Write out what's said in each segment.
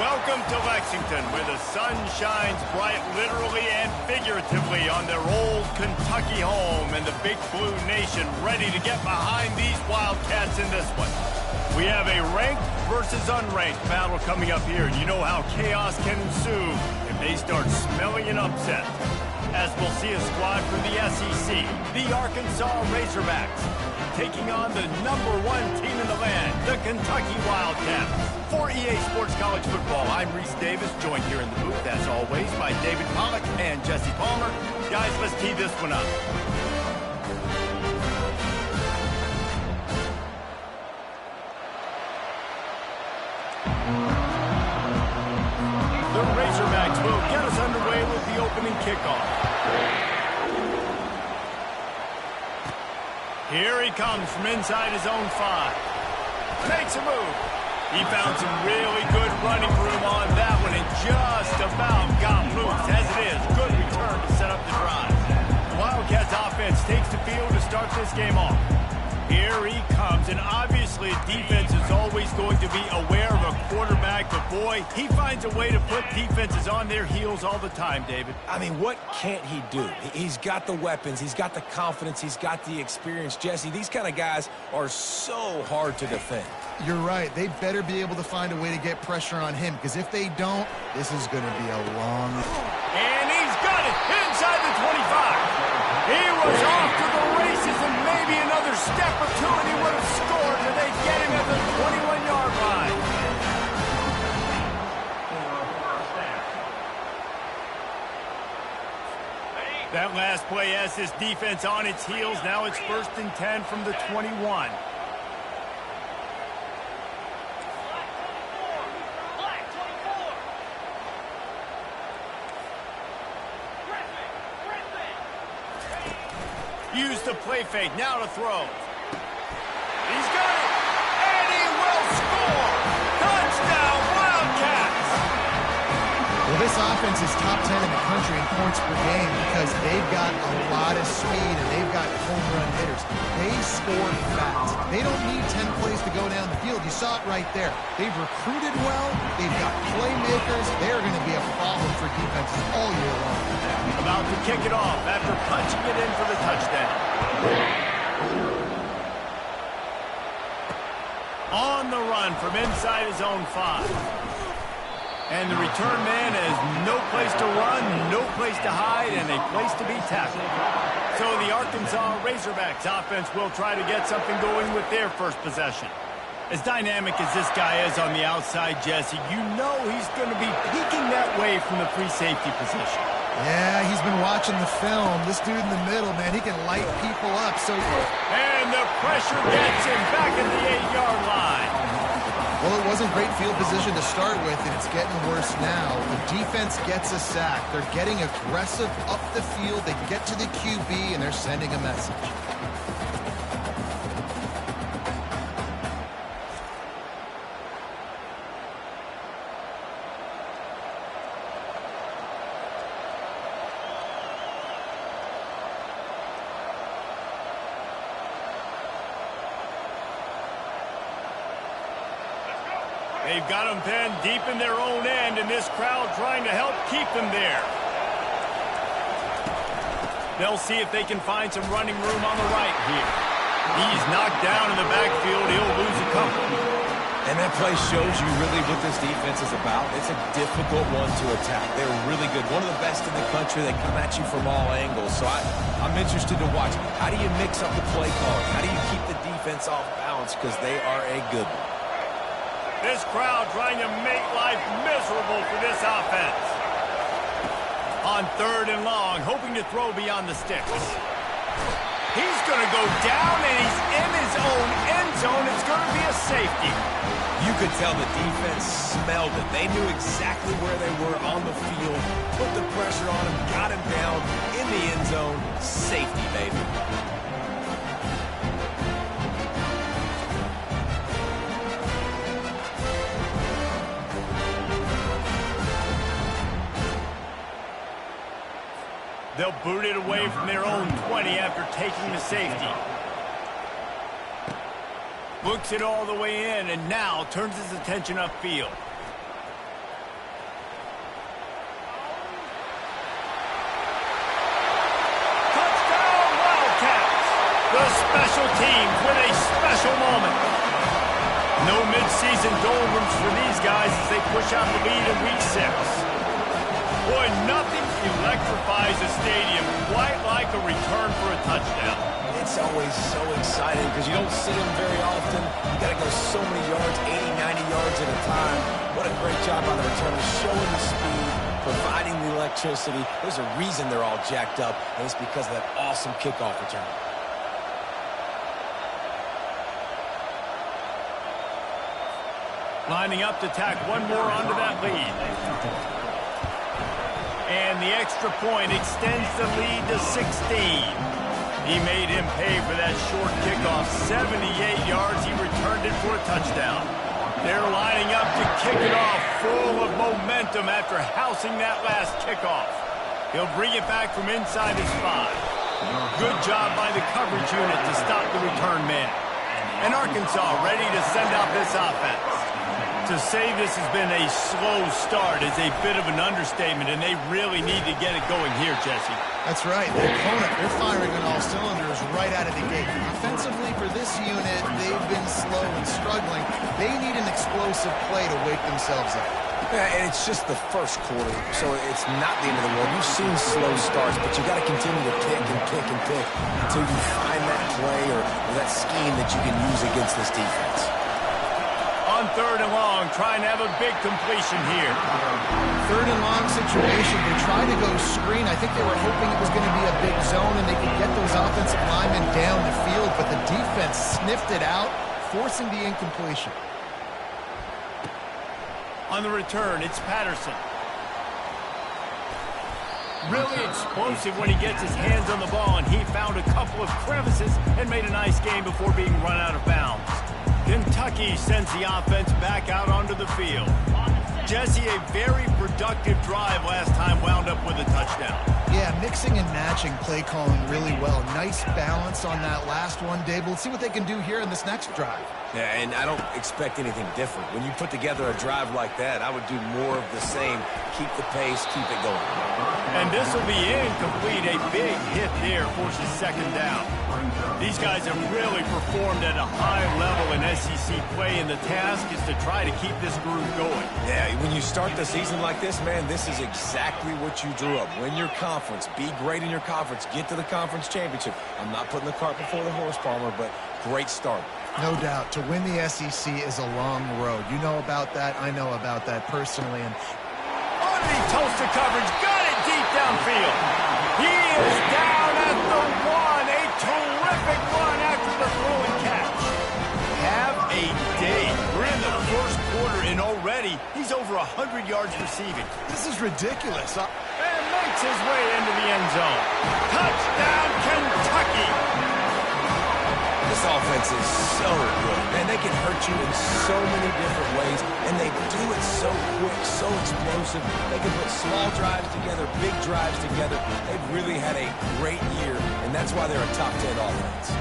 Welcome to Lexington, where the sun shines bright literally and figuratively on their old Kentucky home, and the Big Blue Nation ready to get behind these Wildcats in this one. We have a ranked versus unranked battle coming up here, and you know how chaos can ensue if they start smelling an upset. As we'll see a squad from the SEC, the Arkansas Razorbacks, taking on the #1 team in the land, the Kentucky Wildcats. For EA Sports College Football, I'm Reese Davis, joined here in the booth, as always, by David Pollack and Jesse Palmer. Guys, let's tee this one up. The Razorbacks will get us underway with the opening kickoff. Here he comes from inside his own 5. Makes a move. He found some really good running room on that one and just about got loose. As it is, good return to set up the drive. The Wildcats offense takes the field to start this game off. Here he comes, and obviously defense is always going to be aware of a quarterback, but boy, he finds a way to put defenses on their heels all the time, David. I mean, what can't he do? He's got the weapons, he's got the confidence, he's got the experience. Jesse, these kind of guys are so hard to defend. You're right. They better be able to find a way to get pressure on him, because if they don't, this is going to be a long... And he's got it inside the 25. He was off to the races, and maybe another step or two, and he would have scored, and they get him at the 21-yard line. That last play has this defense on its heels. Now it's 1st and 10 from the 21. Use the play fake, now to throw. He's got it, and he will score! Touchdown, Wildcats! Well, this offense is top 10 in the country in points per game because they've got a lot of speed and they've got home run hitters. They score fast. They don't need 10 plays to go down the field. You saw it right there. They've recruited well. They've got playmakers. They're going to be a problem for defenses all year long. About to kick it off after punching it in for the touchdown. On the run from inside his own 5. And the return man has no place to run, no place to hide, and a place to be tackled. So the Arkansas Razorbacks offense will try to get something going with their first possession. As dynamic as this guy is on the outside, Jesse, you know he's going to be peeking that way from the free safety position. Yeah, he's been watching the film. This dude in the middle, man, he can light people up. And the pressure gets him back at the 8-yard line. Well, it wasn't great field position to start with, and it's getting worse now. The defense gets a sack. They're getting aggressive up the field. They get to the QB, and they're sending a message. They've got them pinned deep in their own end, and this crowd trying to help keep them there. They'll see if they can find some running room on the right here. He's knocked down in the backfield. He'll lose a couple. And that play shows you really what this defense is about. It's a difficult one to attack. They're really good. One of the best in the country. They come at you from all angles. So I'm interested to watch. How do you mix up the play calling? How do you keep the defense off balance? Because they are a good one. This crowd trying to make life miserable for this offense. On 3rd and long, hoping to throw beyond the sticks. He's going to go down, and he's in his own end zone. It's going to be a safety. You could tell the defense smelled it. They knew exactly where they were on the field, put the pressure on him, got him down in the end zone. Safety, baby. They'll boot it away from their own 20 after taking the safety. Looks it all the way in, and now turns his attention upfield. special teams with a special moment. No mid-season doldrums for these guys as they push out the lead in Week 6. Boy, nothing electrifies a stadium quite like a return for a touchdown. It's always so exciting because you don't see them very often. You got to go so many yards, 80, 90 yards at a time. What a great job on the return of showing the speed, providing the electricity. There's a reason they're all jacked up, and it's because of that awesome kickoff return. Lining up to tack one more onto that lead. And the extra point extends the lead to 16. He made him pay for that short kickoff. 78 yards, he returned it for a touchdown. They're lining up to kick it off, full of momentum after housing that last kickoff. He'll bring it back from inside his 5. Good job by the coverage unit to stop the return man. And Arkansas ready to send out this offense. To say this has been a slow start is a bit of an understatement, and they really need to get it going here, Jesse. That's right. The opponent, they're firing on all cylinders right out of the gate. Offensively, for this unit, they've been slow and struggling. They need an explosive play to wake themselves up. Yeah, and it's just the first quarter, so it's not the end of the world. You've seen slow starts, but you got to continue to pick and pick and pick until you find that play or that scheme that you can use against this defense. On 3rd and long, trying to have a big completion here. 3rd and long situation. They tried to go screen. I think they were hoping it was going to be a big zone and they could get those offensive linemen down the field, but the defense sniffed it out, forcing the incompletion. On the return, it's Patterson. Really explosive when he gets his hands on the ball, and he found a couple of crevices and made a nice game before being run out of bounds. Kentucky sends the offense back out onto the field. Jesse, a very productive drive last time wound up with a touchdown. Yeah, mixing and matching play calling really well. Nice balance on that last one, Dave. We'll see what they can do here in this next drive. Yeah, and I don't expect anything different. When you put together a drive like that, I would do more of the same. Keep the pace, keep it going. And this will be incomplete. A big hit there forces 2nd down. These guys have really performed at a high level in SEC play, and the task is to try to keep this groove going. Yeah, when you start the season like this, man, this is exactly what you drew up. Win your conference. Be great in your conference. Get to the conference championship. I'm not putting the cart before the horse, Palmer, but great start. No doubt. To win the SEC is a long road. You know about that. I know about that personally. And underneath Tulsa coverage, got it deep downfield. He is down at the 1. A terrific run after the throw and catch. Have a day. We're in the 1st quarter, and already he's over 100 yards receiving. this is ridiculous. And makes his way into the end zone. Touchdown, Kentucky. This offense is so good. Man, they can hurt you in so many different ways, and they do it so quick, so explosive. They can put small drives together, big drives together. They've really had a great year, and that's why they're a top 10 offense.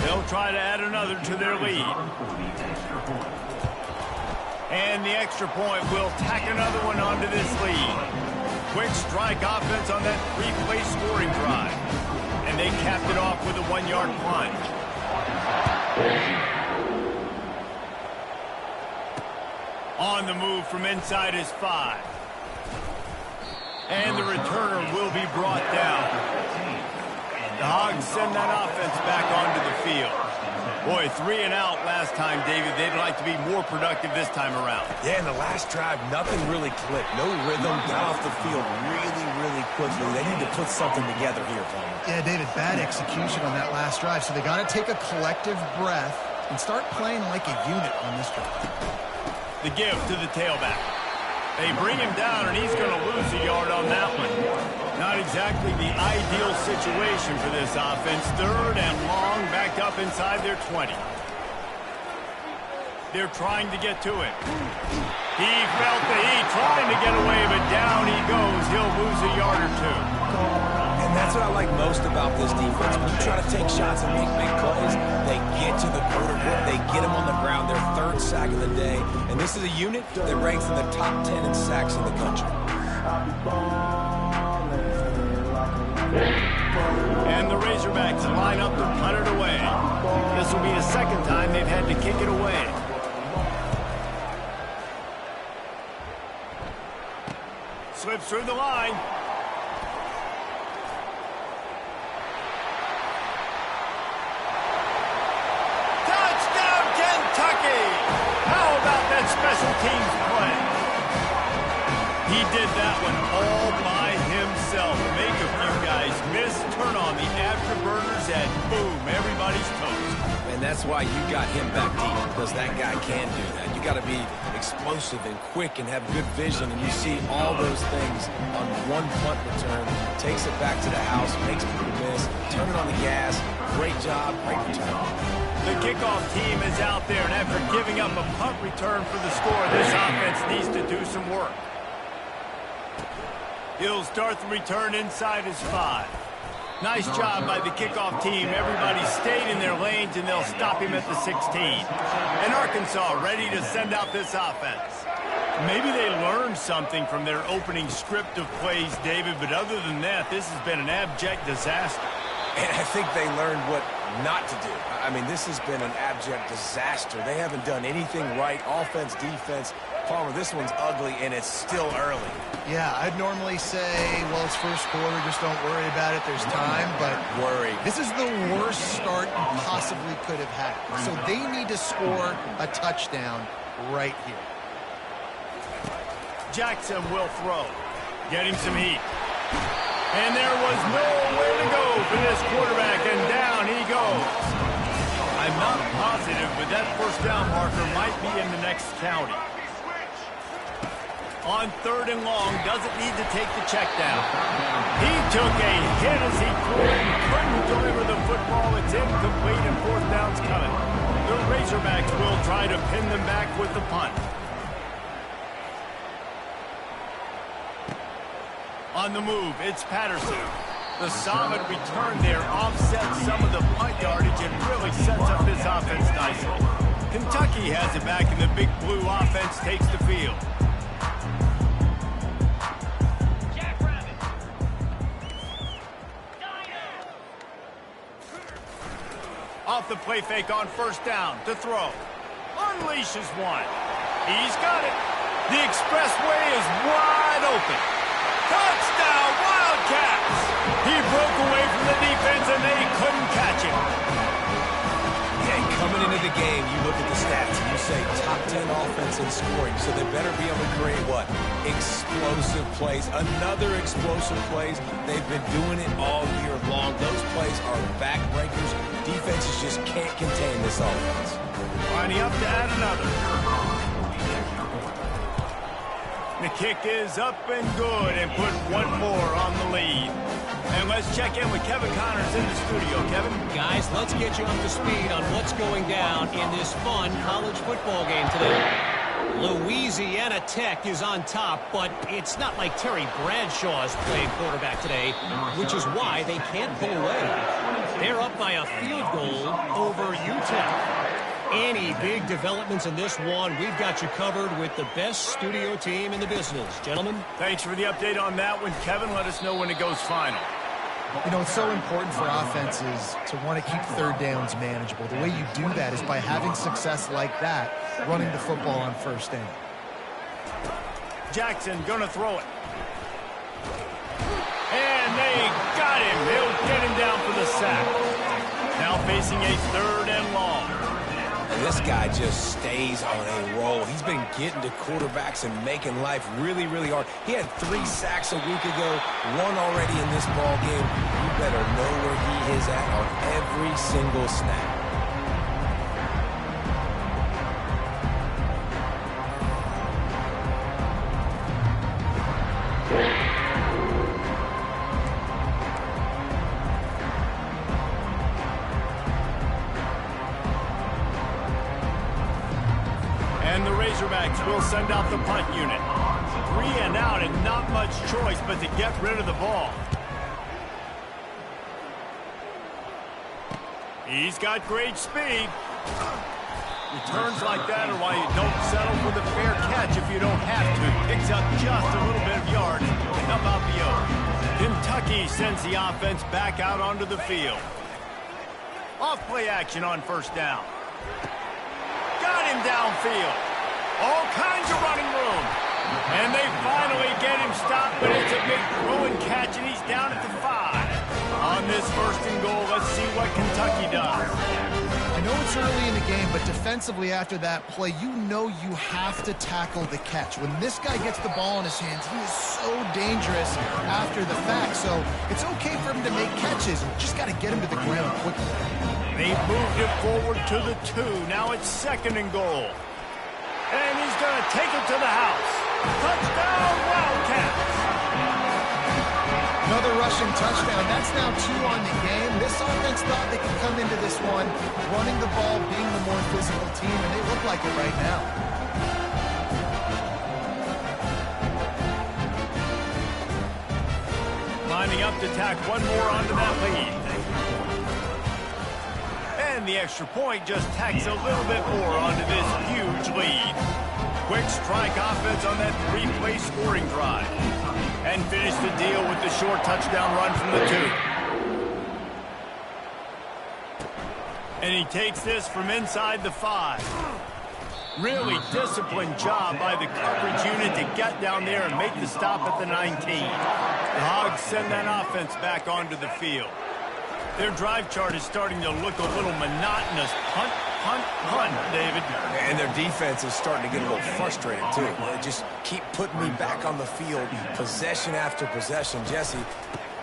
They'll try to add another to their lead. And the extra point will tack another one onto this lead. Quick strike offense on that 3-play scoring drive. And they capped it off with a 1-yard plunge. On the move from inside his 5. And the returner will be brought down. The Hogs send that offense back onto the field. Boy, 3 and out last time, David. They'd like to be more productive this time around. Yeah, in the last drive, nothing really clicked. No rhythm, got off the field really quickly. They need to put something together here, Palmer. Yeah, David, bad execution on that last drive. So they got to take a collective breath and start playing like a unit on this drive. The give to the tailback. They bring him down, and he's going to lose a yard on that one. Not exactly the ideal situation for this offense. 3rd and long, back up inside their 20. They're trying to get to it. He felt the heat, trying to get away, but down he goes. He'll lose a yard or 2. And that's what I like most about this defense. When you try to take shots and make big plays, they get to the quarterback, they get him on the ground, their 3rd sack of the day. And this is a unit that ranks in the top 10 in sacks in the country. And the Razorbacks line up to punt it away. This will be the second time they've had to kick it away. Slips through the line. Touchdown, Kentucky! How about that special teams play? He did that one all by himself. Make a few guys miss, turn on the afterburners, and boom, everybody's toast. And that's why you got him back deep, because that guy can do that. You got to be explosive and quick and have good vision, and you see all those things on one punt return. Takes it back to the house, makes people miss, turn it on the gas. Great job, great return. The kickoff team is out there, and after giving up a punt return for the score, this offense needs to do some work. He'll start the return inside his 5. Nice job by the kickoff team. Everybody stayed in their lanes, and they'll stop him at the 16. And Arkansas ready to send out this offense. Maybe they learned something from their opening script of plays, David, but other than that, this has been an abject disaster. And I think they learned what not to do. I mean, this has been an abject disaster. They haven't done anything right. Offense, defense. Palmer, this one's ugly, and it's still early. Yeah, I'd normally say, well, it's first quarter, just don't worry about it. There's time, but this is the worst start you possibly could have had. So they need to score a touchdown right here. Jackson will throw. Getting some heat. And there was nowhere to go for this quarterback, and down he goes. I'm not positive, but that first down marker might be in the next county. On 3rd and long, doesn't need to take the check down. He took a hit as he threw it and couldn't deliver the football. It's incomplete and 4th down's coming. The Razorbacks will try to pin them back with the punt. On the move, it's Patterson. The solid return there offsets some of the punt yardage and really sets up this offense nicely. Kentucky has it back, and the Big Blue offense takes the field. Off the play fake on 1st down to throw. Unleashes one. He's got it. The expressway is wide open. Touchdown, Wildcats! He broke away from the defense, and they couldn't catch him. Yeah, coming into the game, you look at the stats, and you say top 10 offense in scoring, so they better be able to create what? Explosive plays. Another explosive plays. They've been doing it all year long. Those plays are backbreakers. Defenses just can't contain this offense. Lining up to add another. The kick is up and good, and put one more on the lead. And let's check in with Kevin Connors in the studio. Kevin? Guys, let's get you up to speed on what's going down in this fun college football game today. Louisiana Tech is on top, but it's not like Terry Bradshaw's playing quarterback today, which is why they can't pull away. They're up by a field goal over UTEP. Any big developments in this one, we've got you covered with the best studio team in the business. Gentlemen? Thanks for the update on that one, Kevin. Let us know when it goes final. You know, it's so important for offenses to want to keep 3rd downs manageable. The way you do that is by having success like that, running the football on 1st down. Jackson gonna throw it. And they got him. They'll get him down for the sack. Now facing a 3rd and long. And this guy just stays on a roll. He's been getting to quarterbacks and making life really, really hard. He had 3 sacks a week ago, 1 already in this ball game. You better know where he is at on every single snap. And the Razorbacks will send out the punt unit. 3 and out, and not much choice but to get rid of the ball. He's got great speed. Returns like that are why you don't settle for the fair catch if you don't have to. Picks up just a little bit of yards to help out the O. Kentucky sends the offense back out onto the field. Off-play action on first down. Got him downfield. All kinds of running room. And they finally get him stopped, but it's a big throw and catch, and he's down at the 5. On this first and goal, let's see what Kentucky does. I know it's early in the game, but defensively after that play, you know you have to tackle the catch. When this guy gets the ball in his hands, he is so dangerous after the fact. So it's okay for him to make catches. You just got to get him to the ground quickly. They moved it forward to the 2. Now it's second and goal. And he's going to take it to the house. Touchdown, Wildcats! Another rushing touchdown. That's now 2 on the game. This offense thought they could come into this one running the ball, being the more physical team, and they look like it right now. Lining up to tack one more onto that lead. And the extra point just tacks a little bit more onto this huge lead. Quick strike offense on that 3-play scoring drive. And finish the deal with the short touchdown run from the 2. And he takes this from inside the 5. Really disciplined job by the coverage unit to get down there and make the stop at the 19. The Hogs send that offense back onto the field. Their drive chart is starting to look a little monotonous. Punt, punt, punt, David. And their defense is starting to get a little frustrated, too. They just keep putting me back on the field, possession after possession. Jesse,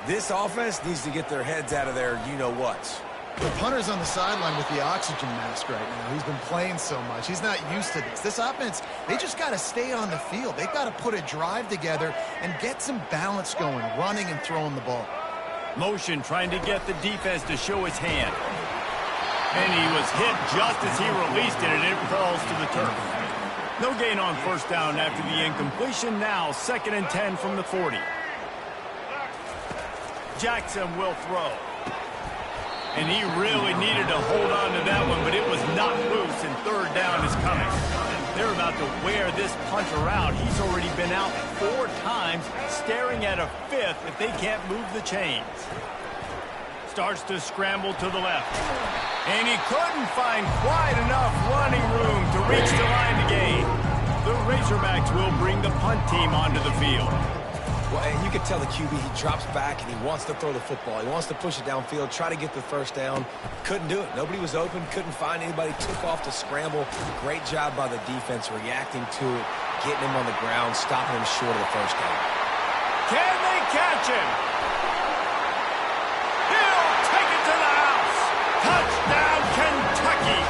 this offense needs to get their heads out of their you-know-whats. The punter's on the sideline with the oxygen mask right now. He's been playing so much. He's not used to this. This offense, they just got to stay on the field. They've got to put a drive together and get some balance going, running and throwing the ball. Motion trying to get the defense to show his hand. And he was hit just as he released it, and it falls to the turf. No gain on first down after the incompletion. Now 2nd and 10 from the 40. Jackson will throw. And he really needed to hold on to that one, but it was not loose, and third down is coming. They're about to wear this punter out. He's already been out 4 times, staring at a 5th if they can't move the chains. Starts to scramble to the left. And he couldn't find quite enough running room to reach the line to gain. The Razorbacks will bring the punt team onto the field. Well, and you can tell the QB, he drops back and he wants to throw the football. He wants to push it downfield, try to get the first down. Couldn't do it. Nobody was open, couldn't find anybody, took off to scramble. Great job by the defense reacting to it, getting him on the ground, stopping him short of the first down. Can they catch him? He'll take it to the house. Touchdown, Kentucky.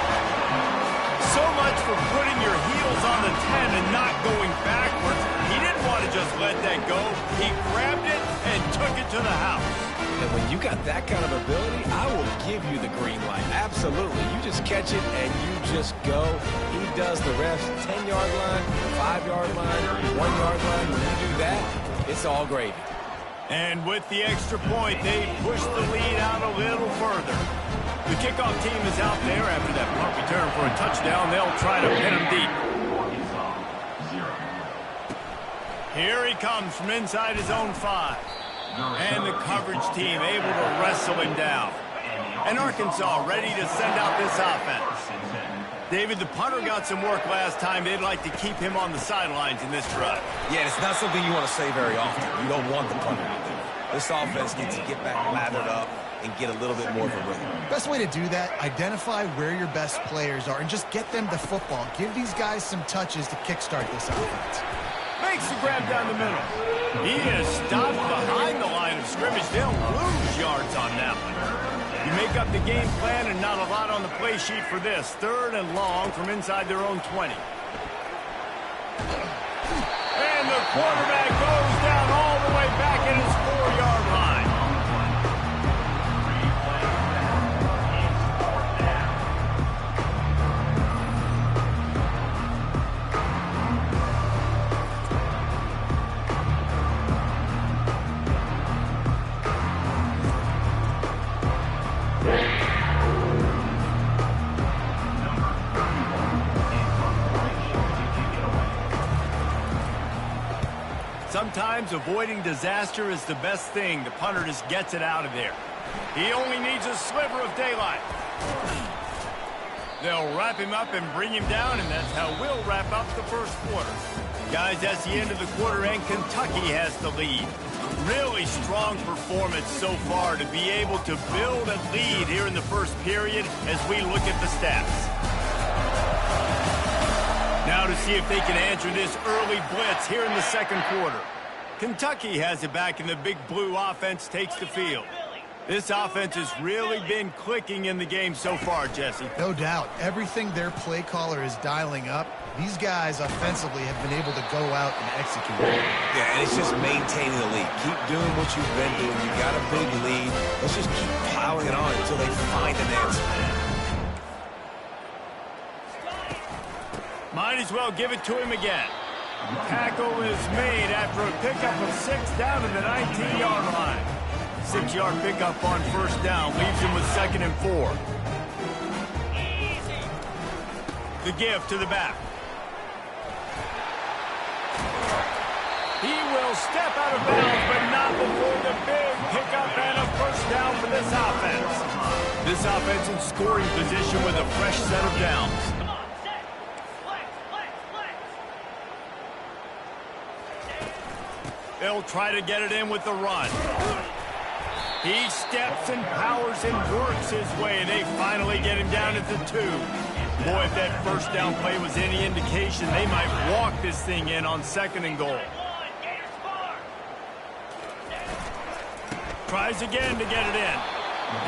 So much for putting your heels on the 10 and not going backwards. He didn't want to just let that go. He grabbed it and took it to the house. And when you got that kind of ability, I will give you the green light. Absolutely. You just catch it and you just go. He does the rest. 10-yard line, 5-yard line, 1-yard line. When you do that, it's all gravy. And with the extra point, they push the lead out a little further. The kickoff team is out there after that punt return for a touchdown. They'll try to pin him deep. Here he comes from inside his own 5. And the coverage team able to wrestle him down. And Arkansas ready to send out this offense. David, the punter got some work last time. They'd like to keep him on the sidelines in this drive. Yeah, it's not something you want to say very often. You don't want the punter out there. This offense needs to get back lathered up and get a little bit more of a rhythm. Best way to do that, identify where your best players are and just get them the football. Give these guys some touches to kickstart this offense. Makes the grab down the middle. He is stopped behind the line of scrimmage. They'll lose yards on that one. You make up the game plan and not a lot on the play sheet for this. 3rd and long from inside their own 20. And the quarterback goes down all the way back at his 4-yard line. Sometimes Sometimes avoiding disaster is the best thing. The punter just gets it out of there. He only needs a sliver of daylight. They'll wrap him up and bring him down, and that's how we'll wrap up the first quarter. Guys, that's the end of the quarter, and Kentucky has the lead. Really strong performance so far to be able to build a lead here in the first period as we look at the stats. Now to see if they can answer this early blitz here in the second quarter. Kentucky has it back, and the Big Blue offense takes the field. This offense has really been clicking in the game so far, Jesse. No doubt. Everything their play caller is dialing up, these guys offensively have been able to go out and execute. Yeah, and it's just maintaining the lead. Keep doing what you've been doing. You got a big lead. Let's just keep plowing it on until they find an answer. Might as well give it to him again. Tackle is made after a pickup of 6 down to the 19-yard line. 6-yard pickup on first down leaves him with 2nd and 4. The give to the back. He will step out of bounds, but not before the big pickup and a first down for this offense. This offense in scoring position with a fresh set of downs. They'll try to get it in with the run. He steps and powers and works his way. They finally get him down at the 2. Boy, if that first down play was any indication, they might walk this thing in on 2nd and goal. Tries again to get it in.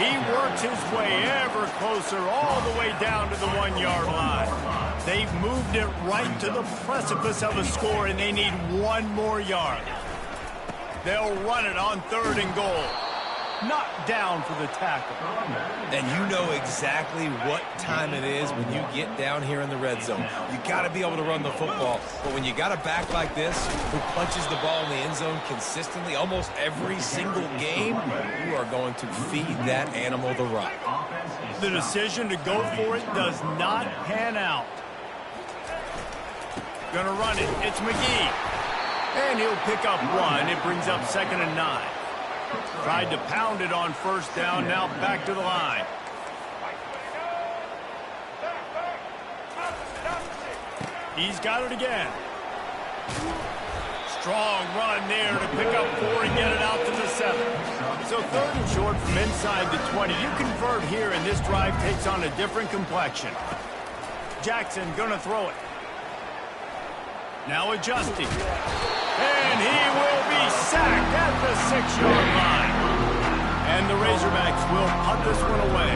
He works his way ever closer all the way down to the 1-yard line. They've moved it right to the precipice of a score, and they need 1 more yard. They'll run it on 3rd and goal. Knocked down for the tackle. And you know exactly what time it is when you get down here in the red zone. You got to be able to run the football. But when you got a back like this who punches the ball in the end zone consistently almost every single game, you are going to feed that animal the rock. The decision to go for it does not pan out. Gonna run it. It's McGee. And he'll pick up 1. It brings up 2nd and 9. Tried to pound it on first down, now back to the line. He's got it again. Strong run there to pick up 4 and get it out to the 7. So 3rd and short from inside the 20. You convert here, and this drive takes on a different complexion. Jackson gonna throw it. Now adjusting. And he will be sacked at the 6-yard line. And the Razorbacks will punt this one away.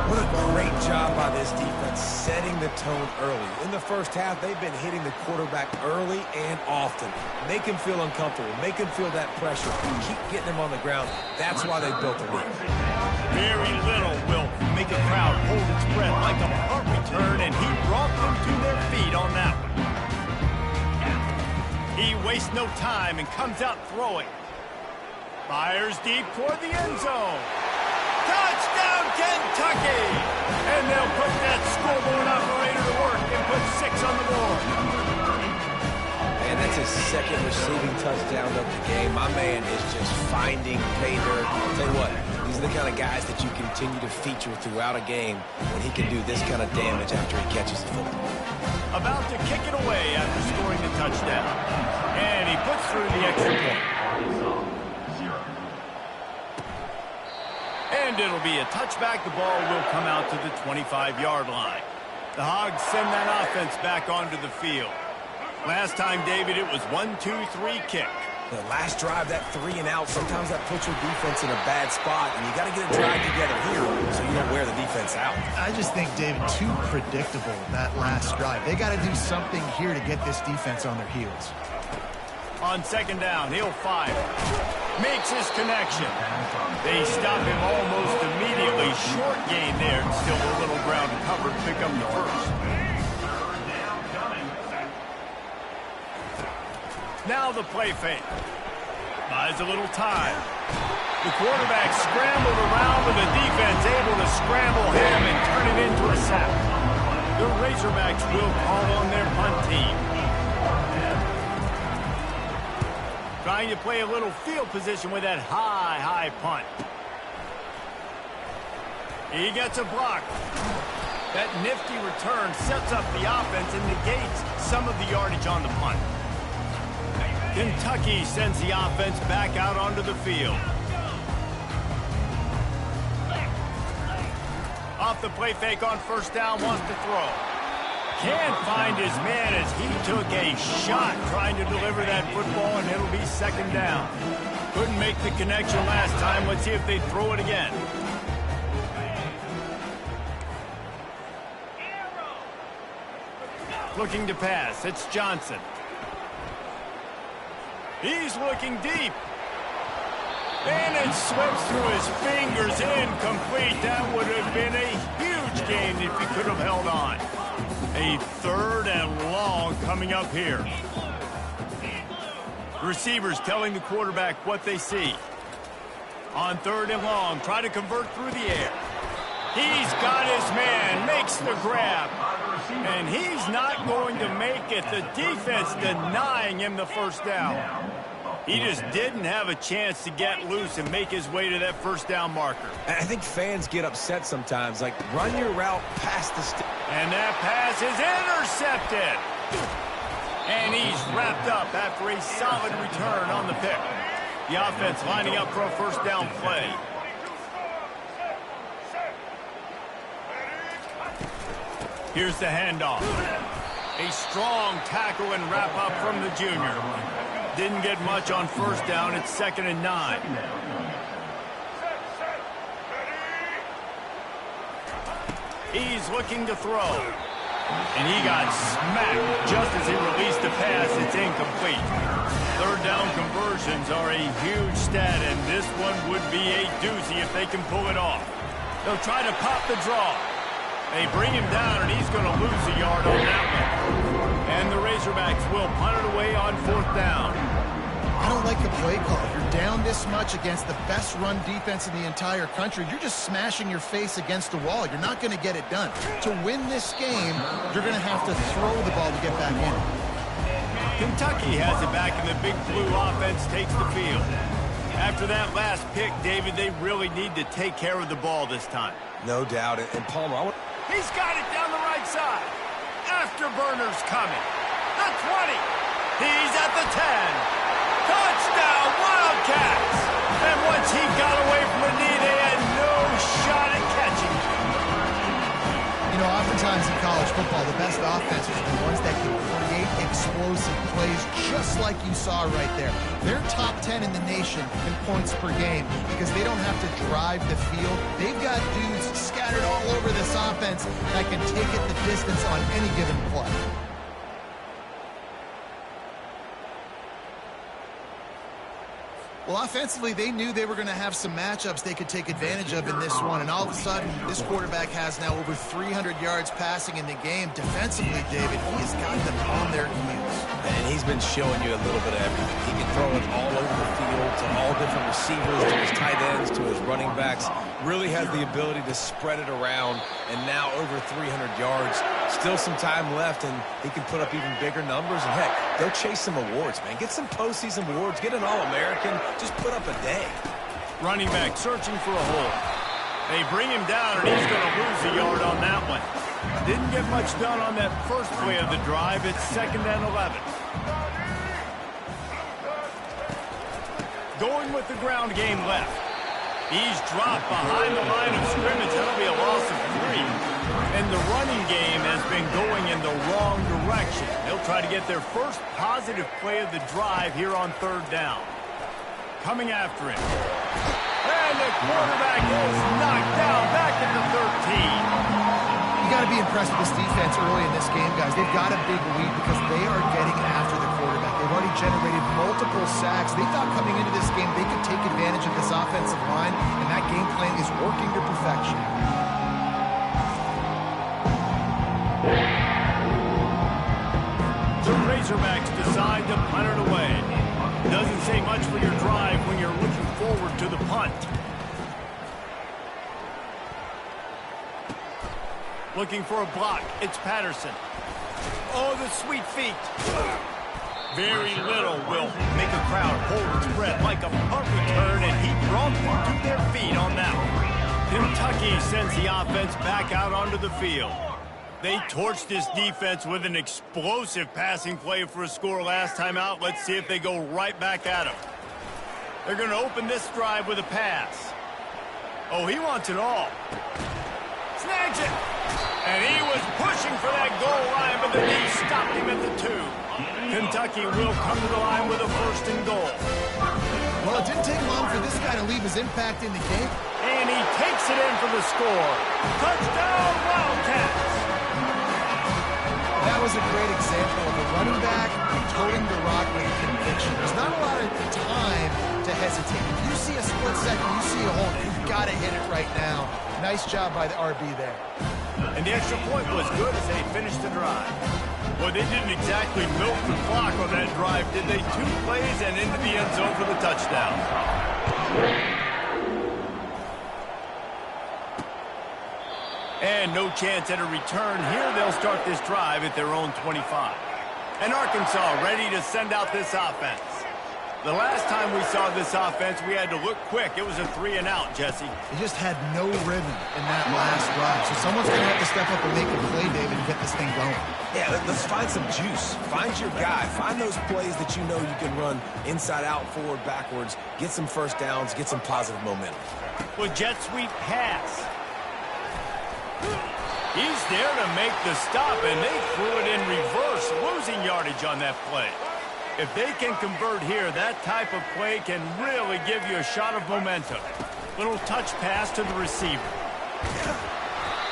What a great job by this defense, setting the tone early. In the first half, they've been hitting the quarterback early and often. Make him feel uncomfortable. Make him feel that pressure. Keep getting him on the ground. That's why they built the lead. Very little will make a crowd hold its breath like a punt return, and he brought them to their feet on that one. He wastes no time and comes out throwing. Fires deep toward the end zone. Touchdown, Kentucky! And they'll put that scoreboard operator to work and put 6 on the board. And that's his 2nd receiving touchdown of the game. My man is just finding pay dirt. I'll tell you what, these are the kind of guys that you continue to feature throughout a game when he can do this kind of damage after he catches the football. About to kick it away after scoring the touchdown. And he puts through the extra point. And it'll be a touchback. The ball will come out to the 25-yard line. The Hogs send that offense back onto the field. Last time, David, it was 1-2-3 kick. The last drive, that 3 and out, sometimes that puts your defense in a bad spot, and you got to get a drive together here so you don't wear the defense out. I just think, David, too predictable, that last drive. They got to do something here to get this defense on their heels. On 2nd down, he'll fire. Makes his connection. They stop him almost immediately. Short gain there. Still a little ground covered to pick up the first. Now the play fake. Buys a little time. The quarterback scrambled around with the defense able to scramble him and turn it into a sack. The Razorbacks will call on their punt team. Trying to play a little field position with that high punt. He gets a block. That nifty return sets up the offense and negates some of the yardage on the punt. Kentucky sends the offense back out onto the field. Off the play fake on first down, wants to throw. Can't find his man as he took a shot trying to deliver that football, and it'll be second down. Couldn't make the connection last time. Let's see if they throw it again. Looking to pass. It's Johnson. He's looking deep. And it slips through his fingers, incomplete. That would have been a huge gain if he could have held on. A third and long coming up here. Receivers telling the quarterback what they see. On third and long, try to convert through the air. He's got his man, makes the grab. And he's not going to make it. The defense denying him the first down. He just didn't have a chance to get loose and make his way to that first down marker. I think fans get upset sometimes. Like, run your route past the stick. And that pass is intercepted. And he's wrapped up after a solid return on the pick. The offense lining up for a first down play. Here's the handoff. A strong tackle and wrap up from the junior. Didn't get much on first down. It's 2nd and 9. He's looking to throw. And he got smacked just as he released the pass. It's incomplete. Third down conversions are a huge stat, and this one would be a doozy if they can pull it off. They'll try to pop the draw. They bring him down, and he's going to lose a yard on that one. And the Razorbacks will punt it away on 4th down. I don't like the play call. You're down this much against the best run defense in the entire country. You're just smashing your face against the wall. You're not going to get it done. To win this game, you're going to have to throw the ball to get back in. Kentucky has it back, and the Big Blue offense takes the field. After that last pick, David, they really need to take care of the ball this time. No doubt. And Palmer, he's got it down the right side. Afterburner's coming. The 20. He's at the 10. Touchdown, Wildcats! And once he got away from the knee, they had no shot at catching him. You know, oftentimes in college football, the best offenses are the ones that can create explosive plays, just like you saw right there. They're top 10 in the nation in points per game because they don't have to drive the field. They've got dudes scattered all over this offense that can take it the distance on any given play. Well, offensively, they knew they were going to have some matchups they could take advantage of in this one. And all of a sudden, this quarterback has now over 300 yards passing in the game. Defensively, David, he has got them on their heels. And he's been showing you a little bit of everything. He can throw it all over the field to all different receivers, to his tight ends, to his running backs. Really has the ability to spread it around. And now over 300 yards. Still some time left, and he can put up even bigger numbers. And, heck, go chase some awards, man. Get some postseason awards. Get an All-American. Just put up a day. Running back searching for a hole. They bring him down, and he's going to lose a yard on that one. Didn't get much done on that first play of the drive. It's 2nd and 11. Going with the ground game left. He's dropped behind the line of scrimmage. That'll be a loss of 3. And the running game has been going in the wrong direction. They'll try to get their first positive play of the drive here on 3rd down. Coming after him. And the quarterback is knocked down back at the 13. You got to be impressed with this defense early in this game, guys. They've got a big lead because they are getting after the quarterback. They've already generated multiple sacks. They thought coming into this game they could take advantage of this offensive line, and that game plan is working to perfection. The Razorbacks decide to punt it away. Doesn't say much for your drive when you're looking forward to the punt. Looking for a block. It's Patterson. Oh, the sweet feet. Very little will make a crowd hold its breath like a punt return, and he brought them to their feet on that one. Kentucky sends the offense back out onto the field. They torched this defense with an explosive passing play for a score last time out. Let's see if they go right back at him. They're going to open this drive with a pass. Oh, he wants it all. Snags it. And he was pushing for that goal line, but the knee stopped him at the 2. Kentucky will come to the line with a 1st and goal. Well, it didn't take long for this guy to leave his impact in the game. And he takes it in for the score. Touchdown, Wildcats! That was a great example of a running back toting the rock with conviction. There's not a lot of time to hesitate. If you see a split second, you see a hole, you've got to hit it right now. Nice job by the RB there. And the extra point was good as they finished the drive. Well, they didn't exactly milk the clock on that drive, did they? 2 plays and into the end zone for the touchdown. And no chance at a return here. They'll start this drive at their own 25. And Arkansas ready to send out this offense. The last time we saw this offense, we had to look quick. It was a 3-and-out, Jesse. They just had no rhythm in that last drive. So someone's going to have to step up and make a play, David, and get this thing going. Yeah, let's find some juice. Find your guy. Find those plays that you know you can run inside out, forward, backwards. Get some first downs. Get some positive momentum. Well, jet sweep pass. He's there to make the stop, and they threw it in reverse, losing yardage on that play. If they can convert here, that type of play can really give you a shot of momentum. Little touch pass to the receiver.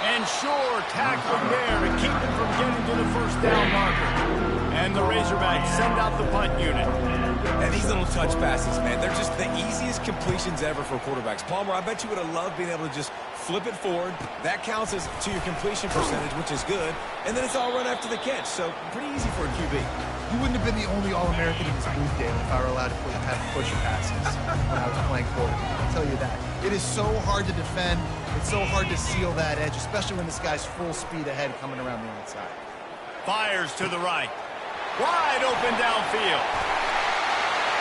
And sure, tackling there to keep him from getting to the 1st down marker. And the Razorbacks send out the punt unit. And these little touch passes, man, they're just the easiest completions ever for quarterbacks. Palmer, I bet you would have loved being able to just flip it forward. That counts as to your completion percentage, which is good. And then it's all run after the catch. So pretty easy for a QB. You wouldn't have been the only All-American in this booth, David, if I were allowed to have push passes when I was playing quarterback. I'll tell you that. It is so hard to defend. It's so hard to seal that edge, especially when this guy's full speed ahead coming around the outside. Fires to the right. Wide open downfield.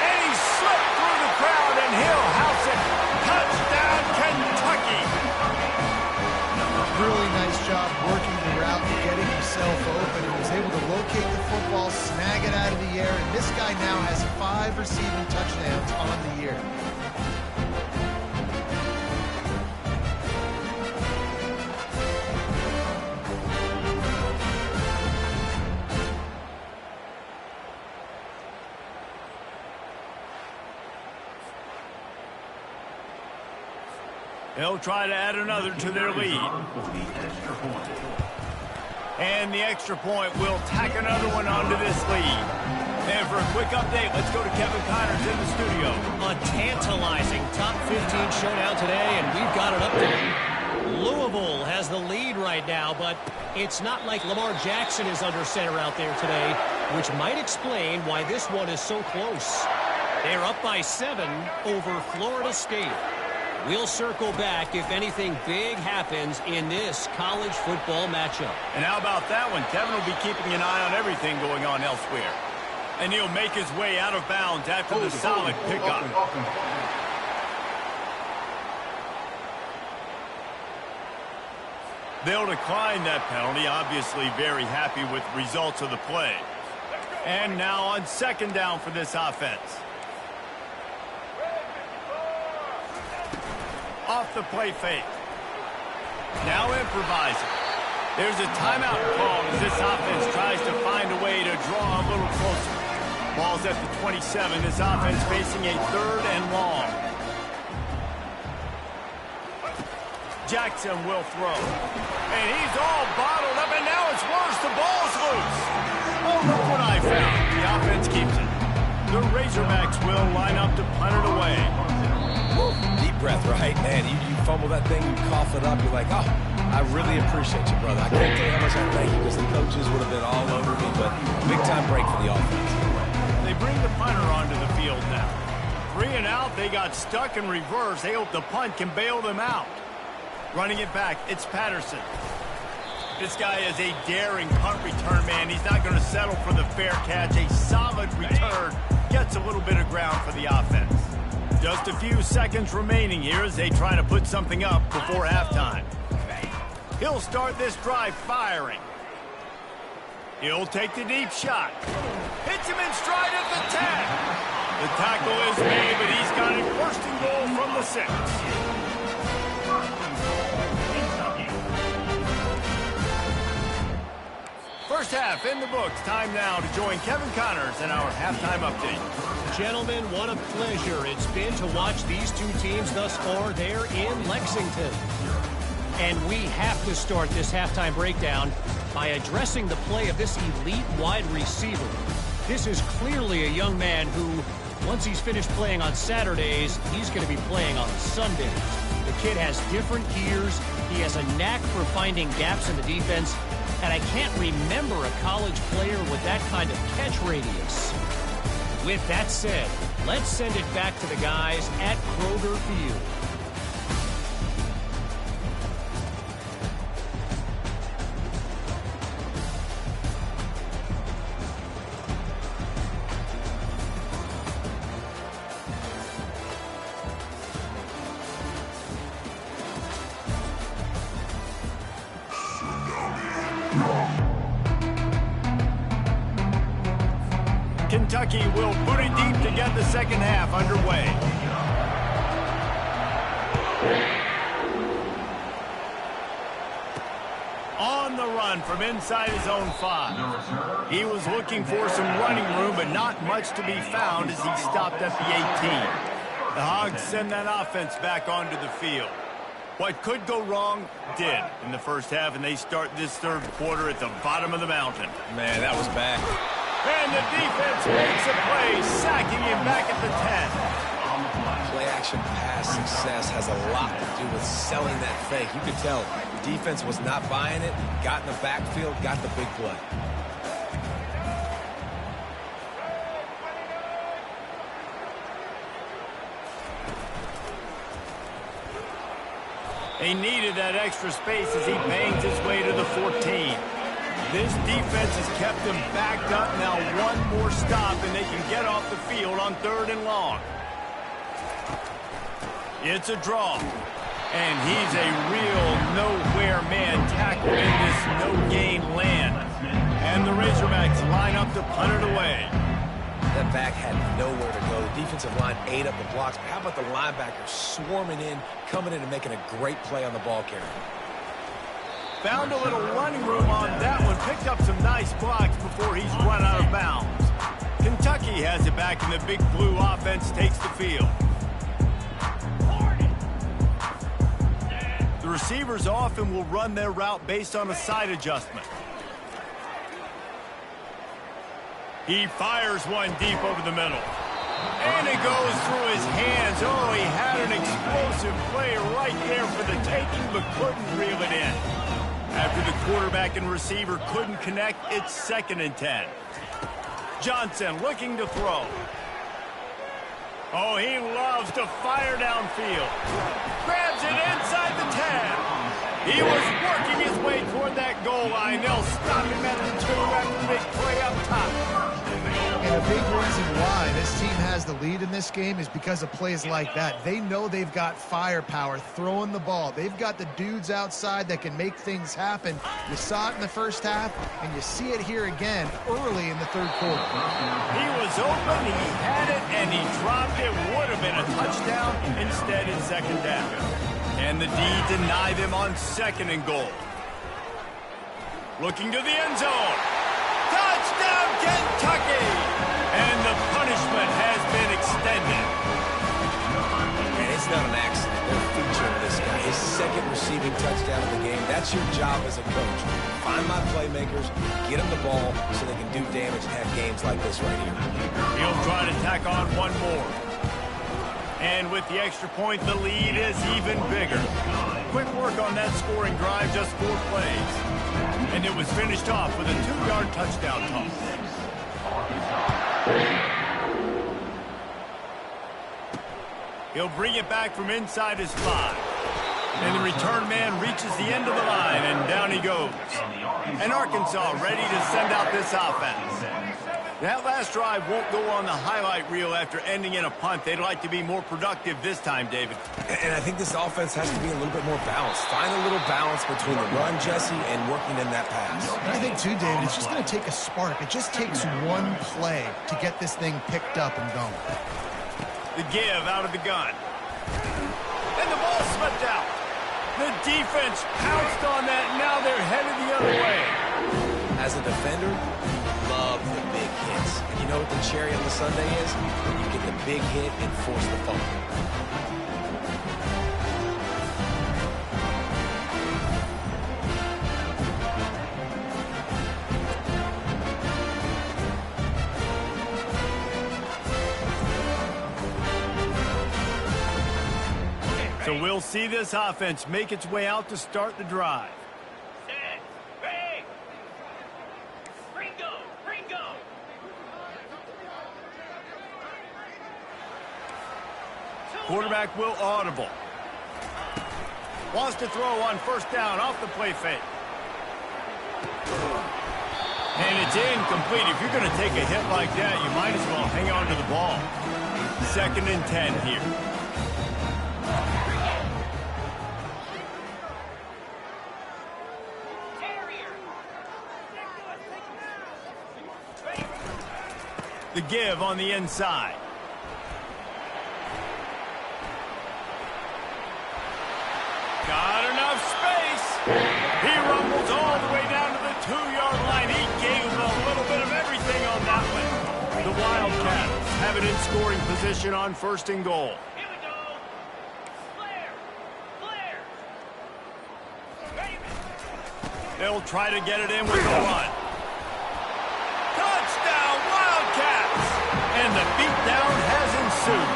And he slipped through the crowd, and he'll house it. Touchdown, Kentucky! Really nice job working the route and getting himself open. He was able to locate the football, snag it out of the air, and this guy now has 5 receiving touchdowns on the year. They'll try to add another to their lead. And the extra point will tack another one onto this lead. And for a quick update, let's go to Kevin Connors in the studio. A tantalizing top 15 showdown today, and we've got an update. Louisville has the lead right now, but it's not like Lamar Jackson is under center out there today, which might explain why this one is so close. They're up by 7 over Florida State. We'll circle back if anything big happens in this college football matchup. And how about that one? Kevin will be keeping an eye on everything going on elsewhere. And he'll make his way out of bounds after the solid pickup. They'll decline that penalty, obviously very happy with the results of the play. And now on 2nd down for this offense. Off the play fake. Now improvising. There's a timeout called as this offense tries to find a way to draw a little closer. Ball's at the 27. This offense facing a 3rd and long. Jackson will throw. And he's all bottled up, and now it's worse. The ball's loose. Oh, look what I found. The offense keeps it. The Razorbacks will line up to punt it away. Deep breath, right? Man, you fumble that thing, you cough it up, you're like, oh, I really appreciate you, brother. I can't tell you how much I thank you because the coaches would have been all over me, but big-time break for the offense. They bring the punter onto the field now. 3 and out, they got stuck in reverse. They hope the punt can bail them out. Running it back, it's Patterson. This guy is a daring punt return man. He's not going to settle for the fair catch. A solid return gets a little bit of ground for the offense. Just a few seconds remaining here as they try to put something up before halftime. He'll start this drive firing. He'll take the deep shot. Hits him in stride at the 10. The tackle is made, but he's got a first and goal from the 6. First half in the books. Time now to join Kevin Connors in our halftime update. Gentlemen, what a pleasure it's been to watch these two teams thus far there in Lexington. And we have to start this halftime breakdown by addressing the play of this elite wide receiver. This is clearly a young man who, once he's finished playing on Saturdays, he's going to be playing on Sundays. The kid has different gears. He has a knack for finding gaps in the defense. And I can't remember a college player with that kind of catch radius. With that said, let's send it back to the guys at Kroger Field. Kentucky will put it deep to get the second half underway. On the run from inside his own 5. He was looking for some running room, but not much to be found as he stopped at the 18. The Hogs send that offense back onto the field. What could go wrong did in the first half, and they start this third quarter at the bottom of the mountain. Man, that was bad. And the defense makes a play, sacking him back at the 10. Play-action pass success has a lot to do with selling that fake. You could tell the defense was not buying it, got in the backfield, got the big play. He needed that extra space as he bangs his way to the 14. This defense has kept him backed up. Now one more stop and they can get off the field on 3rd and long. It's a draw. And he's a real nowhere man tackled in this no-gain land. And the Razorbacks line up to punt it away. That back had nowhere to go. The defensive line ate up the blocks. But how about the linebackers swarming in, coming in and making a great play on the ball carrier? Found a little running room on that one. Picked up some nice blocks before he's run out of bounds. Kentucky has it back, and the big blue offense takes the field. The receivers often will run their route based on a side adjustment. He fires one deep over the middle. And it goes through his hands. Oh, he had an explosive play right there for the taking, but couldn't reel it in. After the quarterback and receiver couldn't connect, it's 2nd and 10. Johnson looking to throw. Oh, he loves to fire downfield. Grabs it inside the 10. He was working his way toward that goal line. They'll stop him at the 2 after the big play up top. And a big reason why this team has the lead in this game is because of plays like that. They know they've got firepower throwing the ball. They've got the dudes outside that can make things happen. You saw it in the first half, and you see it here again early in the 3rd quarter. He was open, he had it, and he dropped it. Would have been a touchdown. Instead, it's 2nd down. And the D deny them on 2nd and goal. Looking to the end zone. Touchdown, Kentucky! And the punishment has been extended. And it's not an accident. They're featuring this guy. His 2nd receiving touchdown of the game. That's your job as a coach. Find my playmakers, get them the ball so they can do damage and have games like this right here. He'll try to tack on one more. And with the extra point, the lead is even bigger. Quick work on that scoring drive, just 4 plays. And it was finished off with a 2-yard touchdown toss. He'll bring it back from inside his 5. And the return man reaches the end of the line, and down he goes. And Arkansas ready to send out this offense. That last drive won't go on the highlight reel after ending in a punt. They'd like to be more productive this time, David. And I think this offense has to be a little bit more balanced. Find a little balance between the run, Jesse, and working in that pass. And I think, too, David, it's just going to take a spark. It just takes one play to get this thing picked up and going. The give out of the gun. And the ball slipped out. The defense pounced on that, and now they're headed the other way. As a defender, love the big hits. And you know what the cherry on the sundae is? When you get the big hit and force the fumble. So we'll see this offense make its way out to start the drive. Quarterback will audible. Wants to throw on first down off the play fake. And it's incomplete. If you're going to take a hit like that, you might as well hang on to the ball. 2nd and 10 here. The give on the inside. Got enough space. He rumbles all the way down to the 2-yard line. He gave him a little bit of everything on that one. The Wildcats have it in scoring position on 1st and goal. Here we go. Flare. They'll try to get it in with the run. Touchdown, Wildcats! And the beatdown has ensued.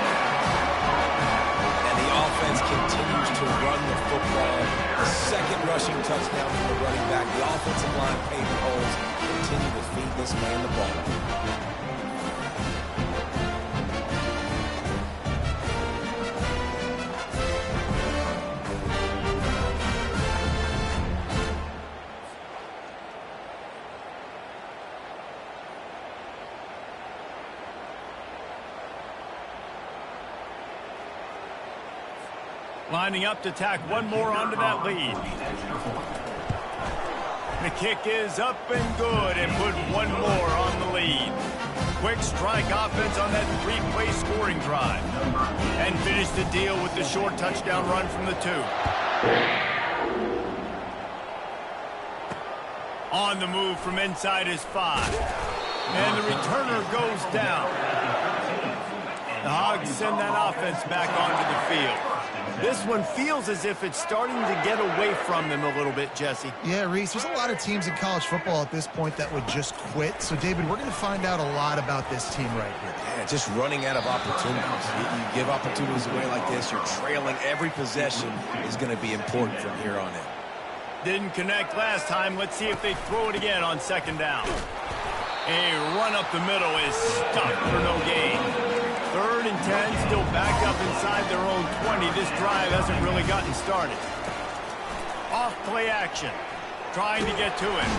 And the offense continues to run the football. The 2nd rushing touchdown from the running back. The offensive line paving holes. Continue to feed this man the ball. Lining up to tack one more onto that lead. The kick is up and good and put one more on the lead. Quick strike offense on that 3-play scoring drive. And finish the deal with the short touchdown run from the 2. On the move from inside his 5. And the returner goes down. The Hogs send that offense back onto the field. This one feels as if it's starting to get away from them a little bit, Jesse. Yeah, Reese, there's a lot of teams in college football at this point that would just quit. So, David, we're going to find out a lot about this team right here. Yeah, just running out of opportunities. You give opportunities away like this, you're trailing. Every possession is going to be important from here on in. Didn't connect last time. Let's see if they throw it again on 2nd down. A run up the middle is stopped for no gain. 3rd and 10, still back up inside their own 20. This drive hasn't really gotten started. Off play action. Trying to get to it.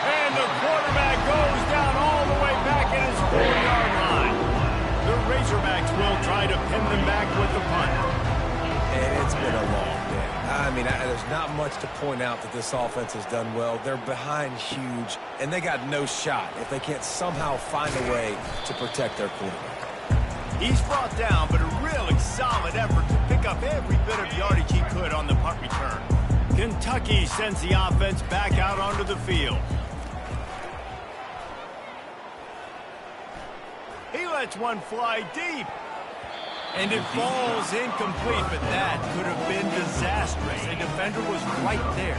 And the quarterback goes down all the way back at his 4-yard line. The Razorbacks will try to pin them back with the punt. And it's been a long day. I mean, there's not much to point out that this offense has done well. They're behind huge, and they got no shot if they can't somehow find a way to protect their quarterback. He's brought down, but a really solid effort to pick up every bit of yardage he could on the punt return. Kentucky sends the offense back out onto the field. He lets one fly deep. And it falls incomplete, but that could have been disastrous. A defender was right there.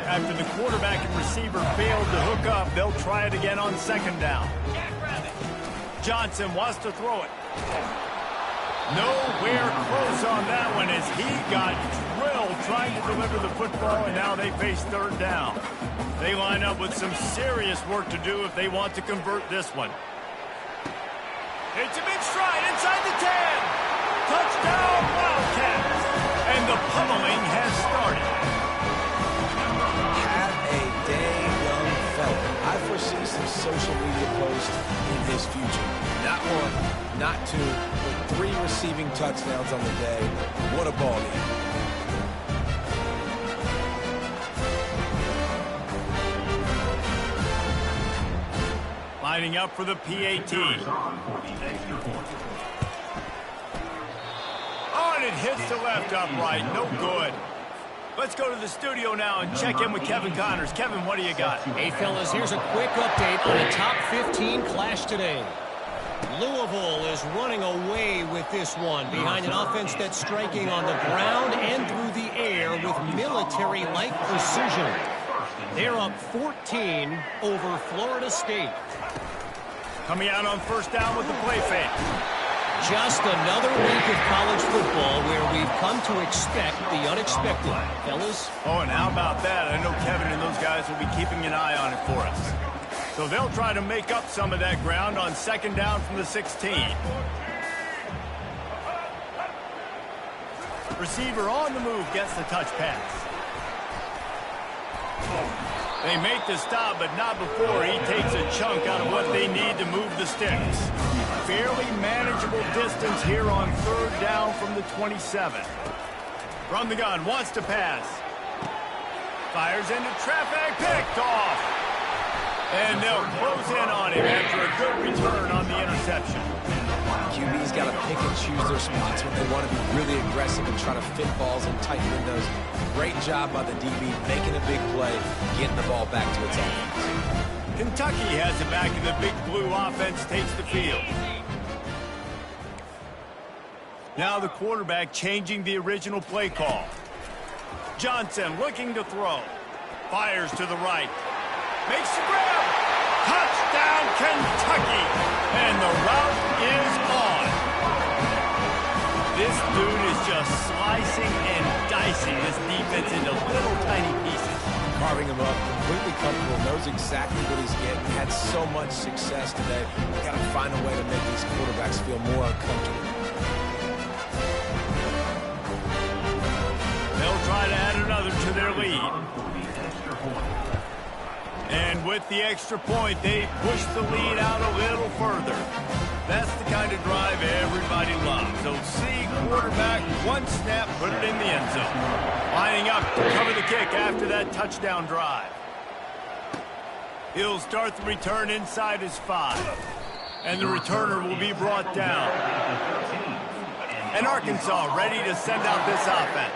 After the quarterback and receiver failed to hook up, they'll try it again on 2nd down. Johnson wants to throw it. Nowhere close on that one as he got drilled trying to deliver the football, and now they face 3rd down. They line up with some serious work to do if they want to convert this one. It's a big stride inside the 10. Touchdown, Wildcats. And And the pummeling has started. Have a day, young fella. I foresee some social media posts in his future. Not one, not two, but 3 receiving touchdowns on the day. What a ball game. Lining up for the PAT. Oh, and it hits the left upright. No good. Let's go to the studio now and check in with Kevin Connors. Kevin, what do you got? Hey, fellas, here's a quick update on a top 15 clash today. Louisville is running away with this one behind an offense that's striking on the ground and through the air with military-like precision. They're up 14 over Florida State. Coming out on first down with the play fake. Just another week of college football where we've come to expect the unexpected. Fellas? Oh, and how about that? I know Kevin and those guys will be keeping an eye on it for us. So they'll try to make up some of that ground on second down from the 16. Receiver on the move gets the touch pass. They make the stop, but not before he takes a chunk out of what they need to move the sticks. Fairly manageable distance here on third down from the 27. From the gun, wants to pass. Fires into traffic, picked off. And they'll close in on him after a good return on the interception. QB's got to pick and choose their spots when they want to be really aggressive and try to fit balls in tight windows. Great job by the DB making a big play, getting the ball back to its offense. Kentucky has it back, and the big blue offense takes the field. Now the quarterback changing the original play call. Johnson looking to throw. Fires to the right. Makes the grab. Touchdown, Kentucky. And the route is on. This dude is just slicing and dicing this defense into little tiny pieces. Carving him up, completely comfortable, knows exactly what he's getting. Had so much success today. Got to find a way to make these quarterbacks feel more uncomfortable. They'll try to add another to their lead. And with the extra point, they push the lead out a little further. That's the kind of drive everybody loves. So see quarterback, one snap, put it in the end zone. Lining up to cover the kick after that touchdown drive. He'll start the return inside his 5. And the returner will be brought down. And Arkansas ready to send out this offense.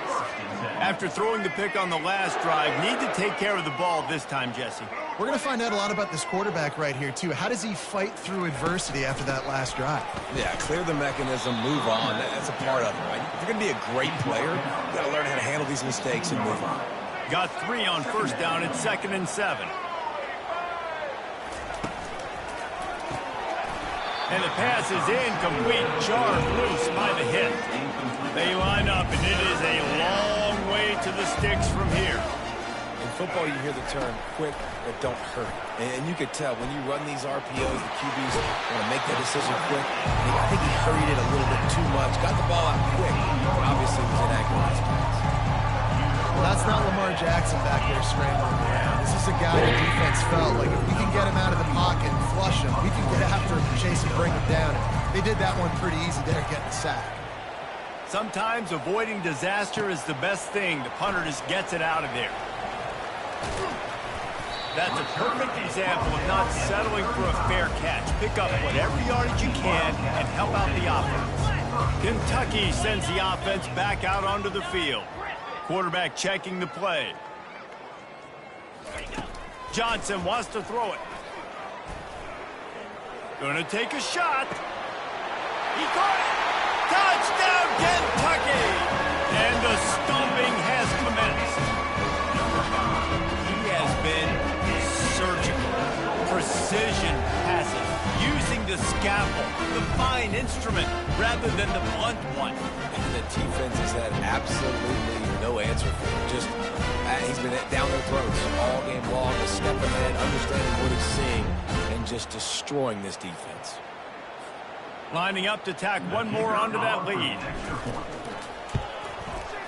After throwing the pick on the last drive, need to take care of the ball this time, Jesse. We're going to find out a lot about this quarterback right here, too. How does he fight through adversity after that last drive? Yeah, clear the mechanism, move on. That's a part of it, right? If you're going to be a great player, you got to learn how to handle these mistakes and move on. Got 3 on first down at 2nd and 7. And the pass is incomplete, jarred loose by the hit. They line up, and it is a long way to the sticks from here. In football, you hear the term quick but don't hurt. And you could tell when you run these RPOs, the QBs want to make that decision quick. I think he hurried it a little bit too much. Got the ball out quick, but obviously was inaccurate in his pass. Well, that's not Lamar Jackson back there scrambling around. This is a guy the defense felt like if we can get him out of the pocket and flush him, we can get after him, chase him, bring him down. And they did that one pretty easy there, getting the sack. Sometimes avoiding disaster is the best thing. The punter just gets it out of there. That's a perfect example of not settling for a fair catch. Pick up whatever yardage you can and help out the offense. Kentucky sends the offense back out onto the field. Quarterback checking the play. Johnson wants to throw it. Gonna take a shot. He caught it. Touchdown, Kentucky! And the stomping has commenced. He has been surgical, precision passes, using the scalpel, the fine instrument, rather than the blunt one. And the defense has had absolutely no answer for him. Just, he's been down their throats all game long, a step ahead, understanding what he's seeing, and just destroying this defense. Lining up to tack one more onto that lead.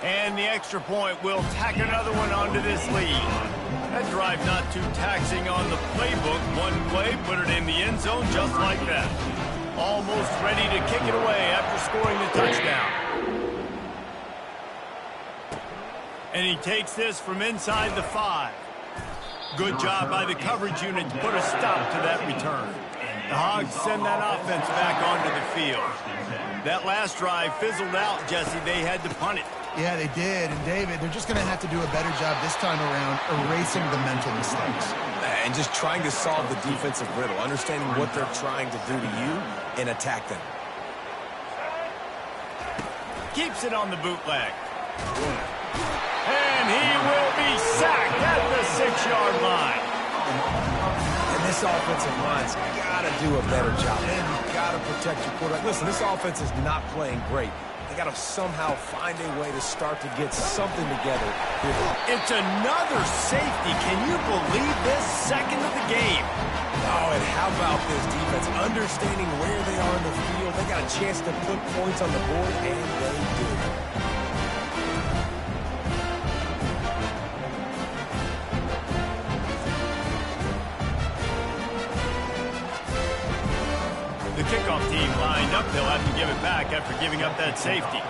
And the extra point will tack another one onto this lead. That drive not too taxing on the playbook. One play, put it in the end zone just like that. Almost ready to kick it away after scoring the touchdown. And he takes this from inside the 5. Good job by the coverage unit to put a stop to that return. The Hogs send that offense back onto the field. That last drive fizzled out, Jesse. They had to punt it. Yeah, they did. And, David, they're just going to have to do a better job this time around erasing the mental mistakes. And just trying to solve the defensive riddle, understanding what they're trying to do to you and attack them. Keeps it on the bootleg. And he will be sacked at the 6-yard line. And this offensive line's got to do a better job. Man, you've got to protect your quarterback. Listen, this offense is not playing great. They got to somehow find a way to start to get something together. It's another safety. Can you believe this? Second of the game. Oh, and how about this defense? Understanding where they are in the field. They got a chance to put points on the board, and they do. The kickoff team lined up. They'll have to give it back after giving up that safety.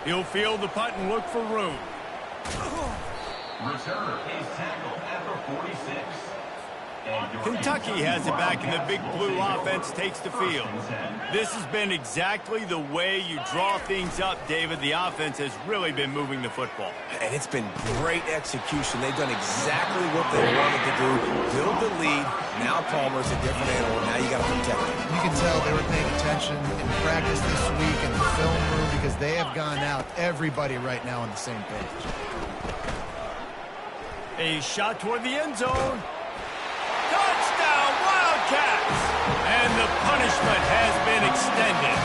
He'll field the punt and look for room. Returner is tackled at the 46. Kentucky has it back, and the Big Blue offense takes the field. This has been exactly the way you draw things up, David. The offense has really been moving the football. And it's been great execution. They've done exactly what they wanted to do. Build the lead. Now Palmer's a different animal. Now you got to protect him. You can tell they were paying attention in practice this week in the film room because they have gone out, everybody right now on the same page. A shot toward the end zone. Touchdown, Wildcats! And the punishment has been extended.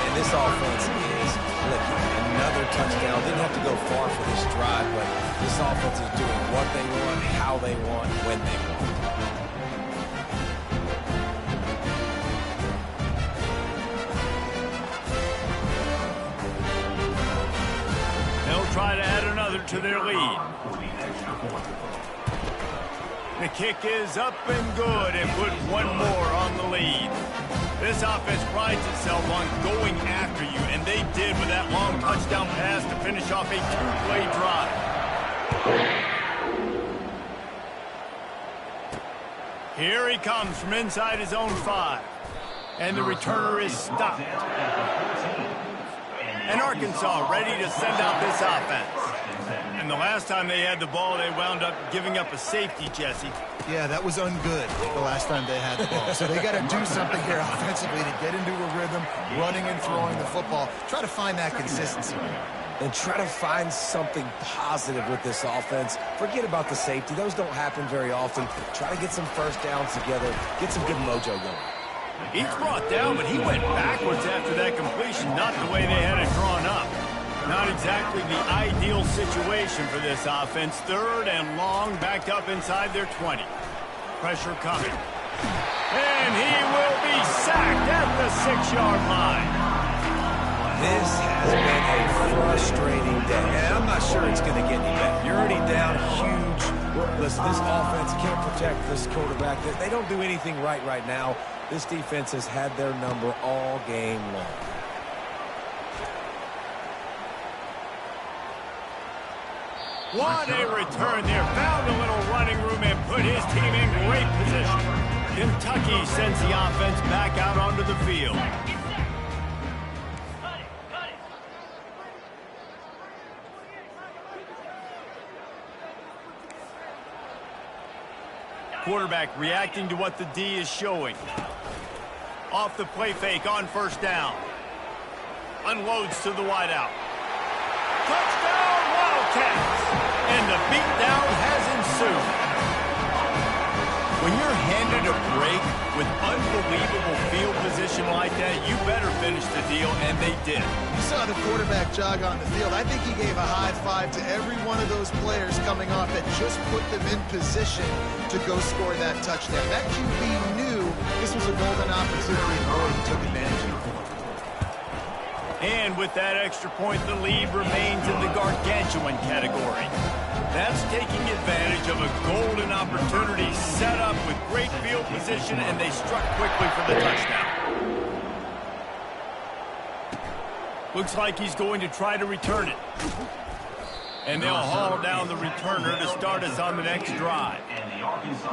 And this offense is clicking. Another touchdown. Didn't have to go far for this drive, but this offense is doing what they want, how they want, when they want. They'll try to add another to their lead. The kick is up and good and put one more on the lead. This offense prides itself on going after you, and they did with that long touchdown pass to finish off a 2-play drive. Here he comes from inside his own 5. And the returner is stopped. And Arkansas ready to send out this offense. And the last time they had the ball, they wound up giving up a safety, Jesse. Yeah, that was ungood the last time they had the ball. So they got to do something here offensively to get into a rhythm, running and throwing the football. Try to find that consistency. And try to find something positive with this offense. Forget about the safety. Those don't happen very often. Try to get some first downs together. Get some good mojo going. He's brought down, but he went backwards after that completion, not the way they had it drawn up. Not exactly the ideal situation for this offense. 3rd and long, backed up inside their 20. Pressure coming. And he will be sacked at the 6-yard line. This has been a frustrating day. And I'm not sure it's going to get any better. You're already down huge. Listen, this offense can't protect this quarterback. They don't do anything right now. This defense has had their number all game long. What a return there. Found a little running room and put his team in great position. Kentucky sends the offense back out onto the field. Quarterback reacting to what the D is showing. Off the play fake on 1st down. Unloads to the wideout. Touchdown, Wildcats! And the beatdown has ensued. When you're handed a break with unbelievable field position like that, you better finish the deal, and they did. You saw the quarterback jog on the field. I think he gave a high five to every one of those players coming off that just put them in position to go score that touchdown. That QB knew this was a golden opportunity, and boy, he took advantage of it. And with that extra point, the lead remains in the gargantuan category. That's taking advantage of a golden opportunity set up with great field position, and they struck quickly for the touchdown. Looks like he's going to try to return it. And they'll haul down the returner to start us on the next drive.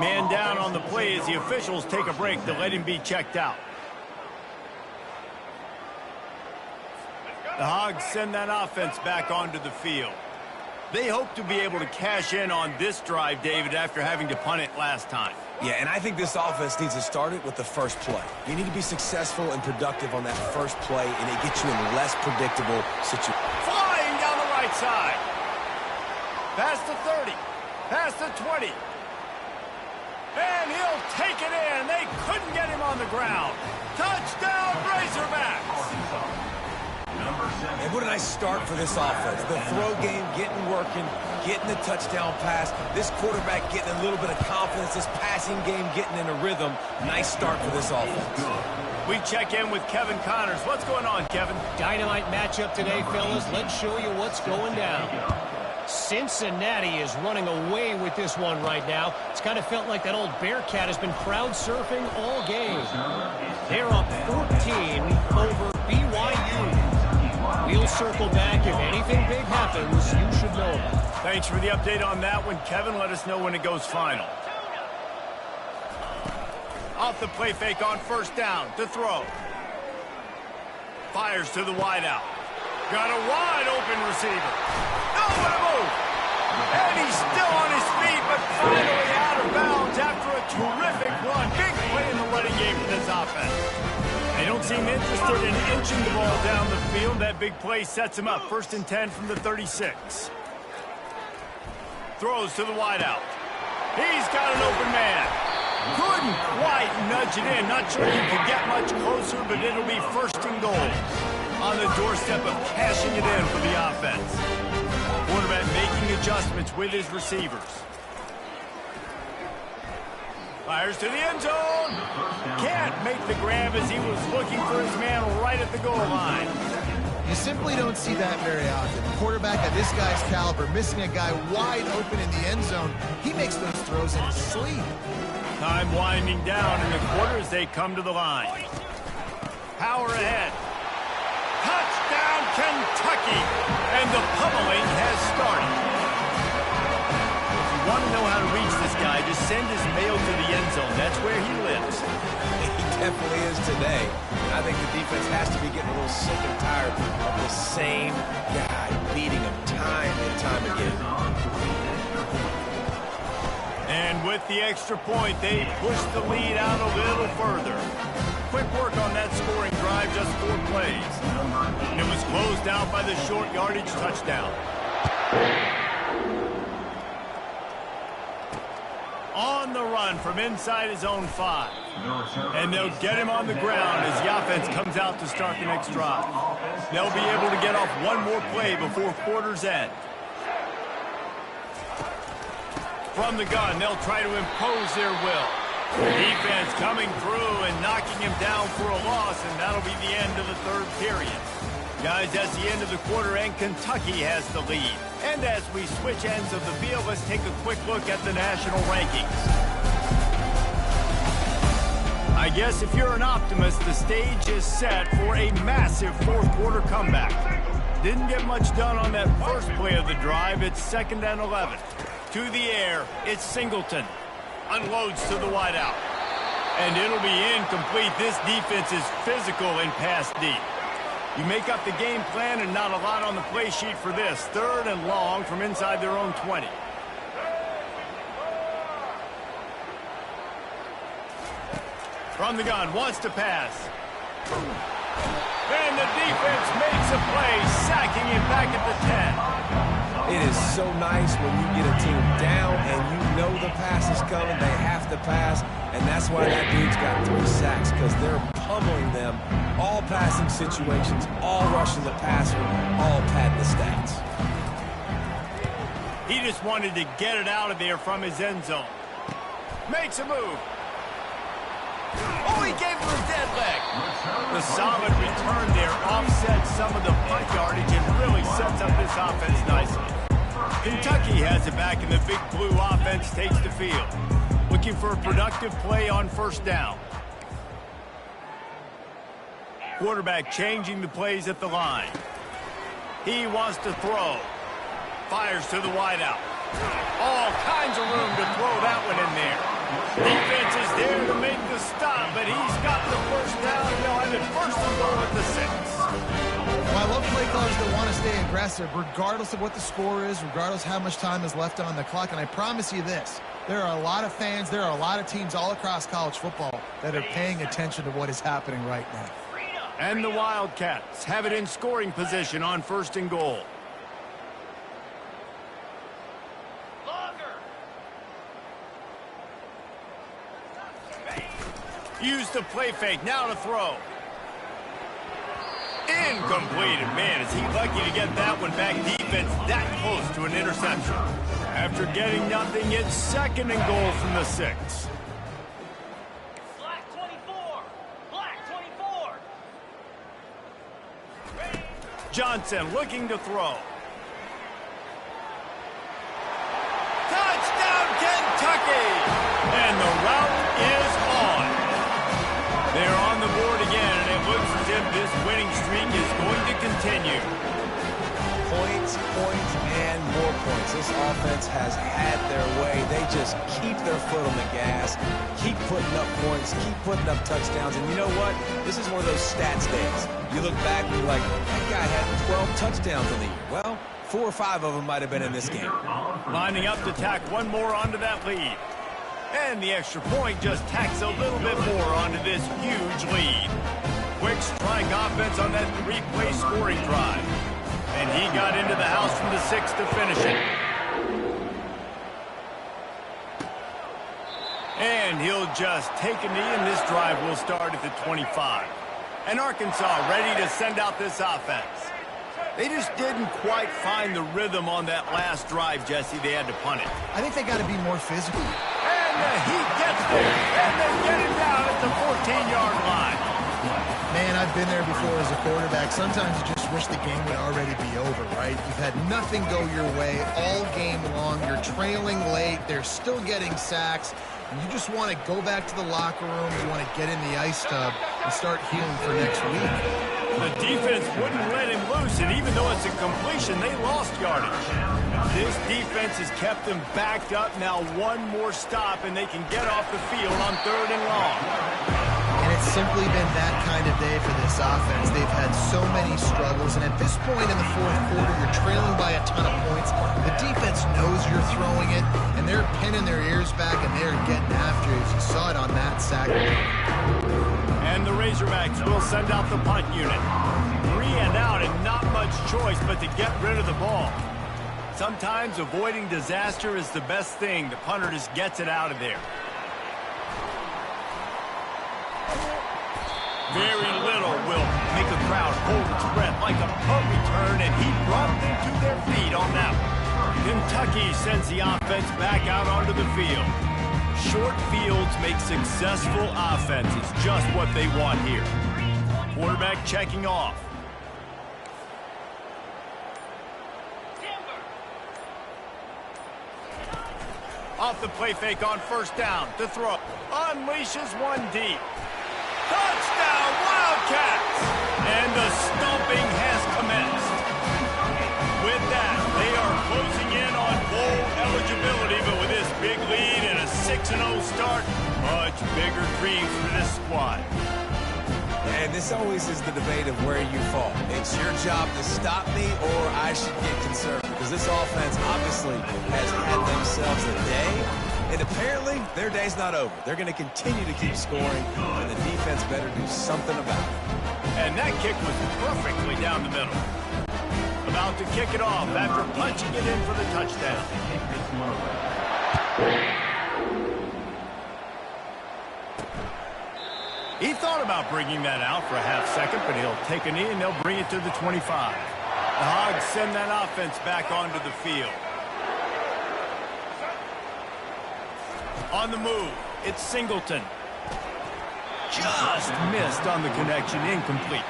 Man down on the play as the officials take a break to let him be checked out. The Hogs send that offense back onto the field. They hope to be able to cash in on this drive, David, after having to punt it last time. Yeah, and I think this offense needs to start it with the first play. You need to be successful and productive on that first play, and it gets you in less predictable situations. Flying down the right side. Past the 30. Past the 20. And he'll take it in. They couldn't get him on the ground. Touchdown, Razorbacks. And what a nice start for this offense. The throw game getting working, getting the touchdown pass. This quarterback getting a little bit of confidence. This passing game getting in a rhythm. Nice start for this offense. We check in with Kevin Connors. What's going on, Kevin? Dynamite matchup today, fellas. Let's show you what's going down. Cincinnati is running away with this one right now. It's kind of felt like that old Bearcat has been crowd surfing all game. They're up 14 over BYU. We'll circle back. If anything big happens, you should know about it. Thanks for the update on that one, Kevin. Let us know when it goes final. Off the play fake on first down to throw. Fires to the wideout. Got a wide open receiver. Nowhere to move. And he's still on his feet, but finally out of bounds after a terrific run. Big play in the running game for this offense. They don't seem interested in inching the ball down the field. That big play sets him up. 1st and 10 from the 36. Throws to the wideout. He's got an open man. Couldn't quite nudge it in. Not sure you could get much closer, but it'll be 1st and goal. On the doorstep of cashing it in for the offense. Quarterback making adjustments with his receivers. Fires to the end zone. Can't make the grab as he was looking for his man right at the goal line. You simply don't see that very often. A quarterback of this guy's caliber missing a guy wide open in the end zone. He makes those throws in his sleep. Time winding down in the quarter as they come to the line. Power ahead. Touchdown, Kentucky. And the pummeling has started. Want to know how to reach this guy, just send his mail to the end zone. That's where he lives. He definitely is today. I think the defense has to be getting a little sick and tired of the same guy beating him time and time again. And with the extra point, they push the lead out a little further. Quick work on that scoring drive, just 4 plays. And it was closed out by the short yardage touchdown. On the run from inside his own 5. And they'll get him on the ground as the offense comes out to start the next drive. They'll be able to get off one more play before quarter's end. From the gun, they'll try to impose their will. Defense coming through and knocking him down for a loss, and that'll be the end of the 3rd period. Guys, that's the end of the quarter, and Kentucky has the lead. And as we switch ends of the field, let's take a quick look at the national rankings. I guess if you're an optimist, the stage is set for a massive 4th quarter comeback. Didn't get much done on that first play of the drive. It's 2nd and 11. To the air, it's Singleton. Unloads to the wideout. And it'll be incomplete. This defense is physical and pass deep. You make up the game plan and not a lot on the play sheet for this. 3rd and long from inside their own 20. From the gun, wants to pass. And the defense makes a play, sacking him back at the 10. It is so nice when you get a team down and you know the pass is coming. They have to pass, and that's why that dude's got 3 sacks, because they're pummeling them. All passing situations, all rushing the passer, all padding the stats. He just wanted to get it out of there from his end zone. Makes a move. Oh, he gave him a dead leg. The solid return there offsets some of the punt yardage and really sets up this offense nicely. Kentucky has it back, and the big blue offense takes the field. Looking for a productive play on first down. Quarterback changing the plays at the line. He wants to throw. Fires to the wideout. All kinds of room to throw that one in there. Defense is there to make the stop, but he's got the first down. They'll have it first and goal at the 6. Well, I love play callers that want to stay aggressive, regardless of what the score is, regardless how much time is left on the clock. And I promise you this, there are a lot of fans, there are a lot of teams all across college football that are paying attention to what is happening right now. And the Wildcats have it in scoring position on first and goal. Use the play fake, now to throw. Incomplete, and man, is he lucky to get that one back. Defense that close to an interception. After getting nothing, it's second and goal from the 6. Black 24. Black 24. Johnson looking to throw. Touchdown, Kentucky! And the route is on. They're on the board again, and it looks as if this winning streak is going to continue. Points, points, and more points. This offense has had their way. They just keep their foot on the gas, keep putting up points, keep putting up touchdowns. And you know what? This is one of those stats days. You look back and you're like, that guy had 12 touchdowns in the year. Well, 4 or 5 of them might have been in this game. Lining up to tack one more onto that lead. And the extra point just tacks a little bit more onto this huge lead. Quick strike offense on that 3-play scoring drive. And he got into the house from the 6 to finish it. And he'll just take a knee, and this drive will start at the 25. And Arkansas ready to send out this offense. They just didn't quite find the rhythm on that last drive, Jesse. They had to punt it. I think they got to be more physical. And he gets there, and they get him down at the 14-yard line. Man, I've been there before as a quarterback. Sometimes you just wish the game would already be over, right? You've had nothing go your way all game long. You're trailing late. They're still getting sacks. And you just want to go back to the locker room. You want to get in the ice tub and start healing for next week. The defense wouldn't let him loose, and even though it's a completion, they lost yardage. This defense has kept them backed up. Now one more stop, and they can get off the field on 3rd and long. And it's simply been that kind of day for this offense. They've had so many struggles, and at this point in the 4th quarter, you're trailing by a ton of points. The defense knows you're throwing it, and they're pinning their ears back, and they're getting after it. You saw it on that sack. And the Razorbacks will send out the punt unit. 3 and out, and not much choice but to get rid of the ball. Sometimes avoiding disaster is the best thing. The punter just gets it out of there. Very little will make a crowd hold its breath like a punt return, and he brought them to their feet on that one. Kentucky sends the offense back out onto the field. Short fields make successful offenses, just what they want here. Quarterback checking off. Off the play fake on first down. To throw. Unleashes one deep. Touchdown, Wildcats! And the stomping has commenced. With that, they are closing in on bowl eligibility, but with this big lead and a 6-0 start, much bigger dreams for this squad. And this always is the debate of where you fall. It's your job to stop me, or I should get concerned, because this offense obviously has had themselves a day, and apparently their day's not over. They're going to continue to keep scoring, and the defense better do something about it. And that kick was perfectly down the middle. About to kick it off after punching it in for the touchdown. He thought about bringing that out for a half second, but he'll take a knee and they'll bring it to the 25. The Hogs send that offense back onto the field. On the move, it's Singleton. Just missed on the connection, incomplete.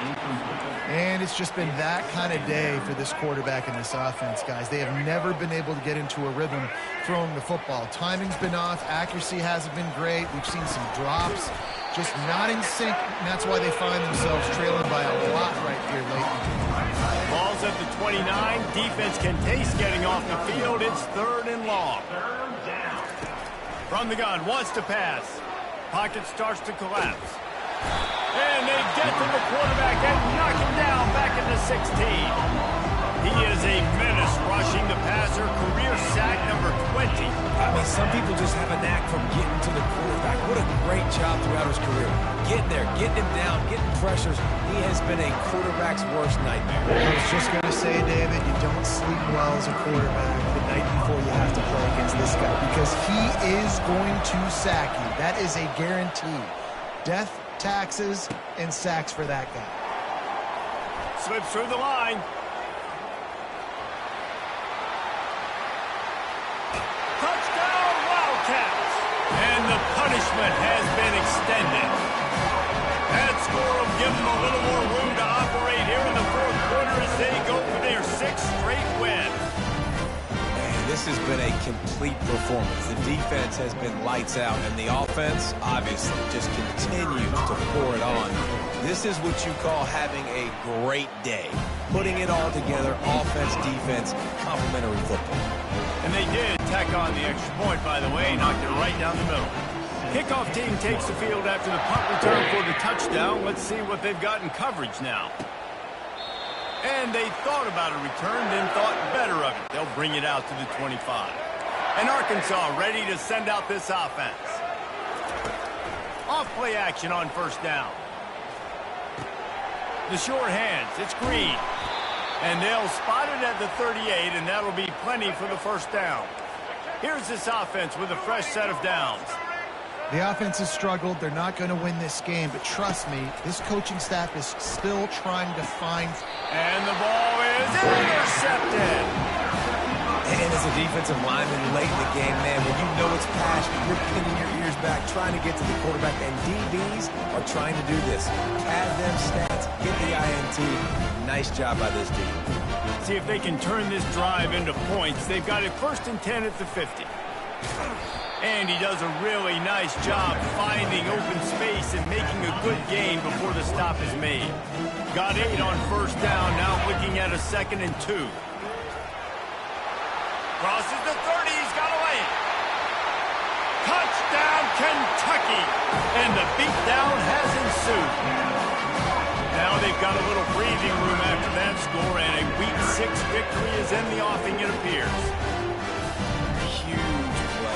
And it's just been that kind of day for this quarterback and this offense, guys. They have never been able to get into a rhythm throwing the football. Timing's been off. Accuracy hasn't been great. We've seen some drops, just not in sync, and that's why they find themselves trailing by a lot right here lately. Ball's at the 29. Defense can taste getting off the field. It's 3rd and long. From the gun, wants to pass. Pocket starts to collapse. And they get to the quarterback and knock him down back at the 16. He is a menace rushing the passer. Career sack number 20. I mean, some people just have a knack for getting to the quarterback. What a great job throughout his career. Getting there, getting him down, getting pressures. He has been a quarterback's worst nightmare. I was just going to say, David, you don't sleep well as a quarterback the night before you have to play against this guy because he is going to sack you. That is a guarantee. Death, taxes, and sacks for that guy. Slips through the line. Touchdown, Wildcats! And the punishment has been extended. That score will give them a little more room to operate here in the 4th quarter as they go for their 6th straight win. This has been a complete performance. The defense has been lights out, and the offense, obviously, just continues to pour it on. This is what you call having a great day. Putting it all together, offense, defense, complementary football. And they did tack on the extra point, by the way, knocked it right down the middle. Kickoff team takes the field after the punt return for the touchdown. Let's see what they've got in coverage now. And they thought about a return, then thought better of it. They'll bring it out to the 25. And Arkansas ready to send out this offense. Off play action on 1st down. The short hands, it's Green. And they'll spot it at the 38, and that'll be plenty for the 1st down. Here's this offense with a fresh set of downs. The offense has struggled. They're not going to win this game, but trust me, this coaching staff is still trying to find... And the ball is intercepted. And as a defensive lineman late in the game, man, when you know it's passion, you're pinning your ears back, trying to get to the quarterback, and DBs are trying to do this. Pad them stats, get the INT. Nice job by this team. See if they can turn this drive into points. They've got it 1st and 10 at the 50. And he does a really nice job finding open space and making a good gain before the stop is made. Got 8 on 1st down, now looking at a 2nd and 2. Crosses the 30, he's got a lane. Touchdown, Kentucky! And the beatdown has ensued. Now they've got a little breathing room after that score, and a Week 6 victory is in the offing, it appears.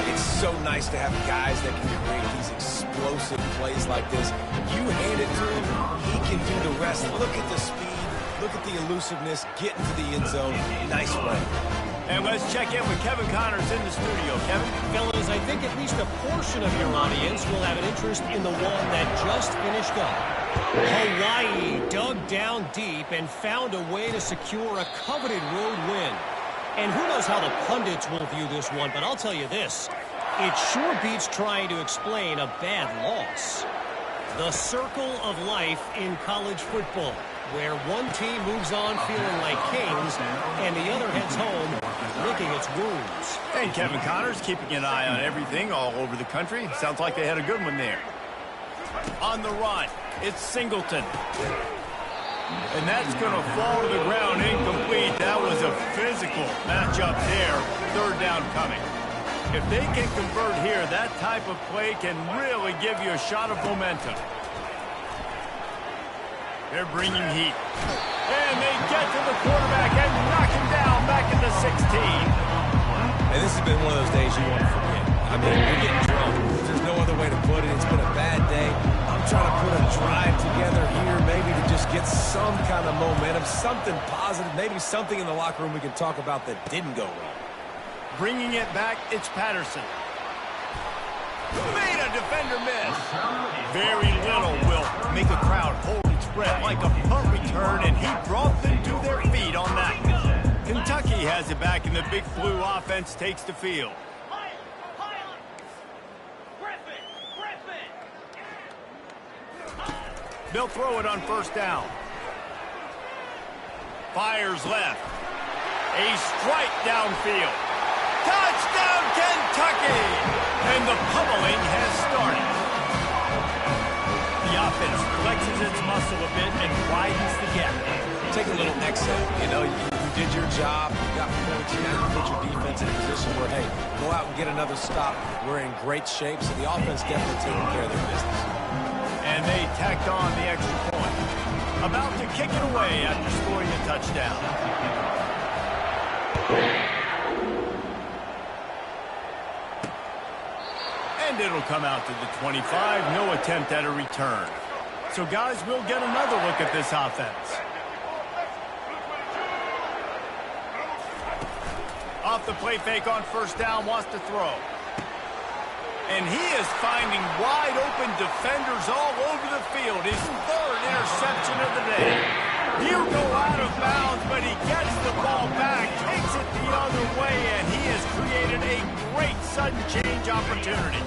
It's so nice to have guys that can create these explosive plays like this. You hand it to him, he can do the rest. Look at the speed, look at the elusiveness, get into the end zone. Nice run. And let's check in with Kevin Connors in the studio. Kevin? Fellas, I think at least a portion of your audience will have an interest in the one that just finished up. Hawaii dug down deep and found a way to secure a coveted road win. And who knows how the pundits will view this one, but I'll tell you this. It sure beats trying to explain a bad loss. The circle of life in college football, where one team moves on feeling like kings and the other heads home licking its wounds. And Kevin Connors keeping an eye on everything all over the country. Sounds like they had a good one there. On the run, it's Singleton. And that's going to fall to the ground incomplete. That was a physical matchup there. 3rd down coming. If they can convert here, that type of play can really give you a shot of momentum. They're bringing heat. And they get to the quarterback and knock him down back at the 16. And this has been one of those days you want to forget. I mean, you're getting drunk. There's no other way to put it. It's been a bad day. I'm trying to put a drive together here, maybe to just get some kind of momentum, something positive, maybe something in the locker room we can talk about that didn't go wrong. Bringing it back, it's Patterson. Made a defender miss. Very little will make a crowd hold its breath like a punt return, and he brought them to their feet on that one. Kentucky has it back, and the Big Blue offense takes the field. They'll throw it on first down. Fires left. A strike downfield. Touchdown, Kentucky! And the pummeling has started. The offense flexes its muscle a bit and widens the gap. Take a little exhale. You know, you did your job. You got points. Now you put your defense in a position where, hey, go out and get another stop. We're in great shape, so the offense definitely taking care of their business. And they tacked on the extra point. About to kick it away after scoring a touchdown. And it'll come out to the 25. No attempt at a return. So, guys, we'll get another look at this offense. Off the play fake on first down, wants to throw. And he is finding wide-open defenders all over the field. His third interception of the day. He'll go out of bounds, but he gets the ball back, takes it the other way, and he has created a great sudden change opportunity.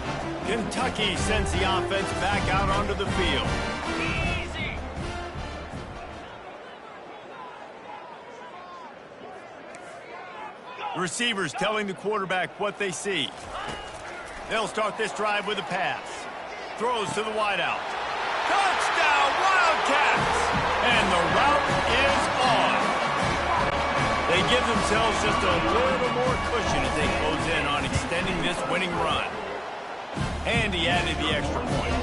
Kentucky sends the offense back out onto the field. Easy. Receivers telling the quarterback what they see. They'll start this drive with a pass. Throws to the wideout. Touchdown, Wildcats! And the route is on. They give themselves just a little more cushion as they close in on extending this winning run. And he added the extra point.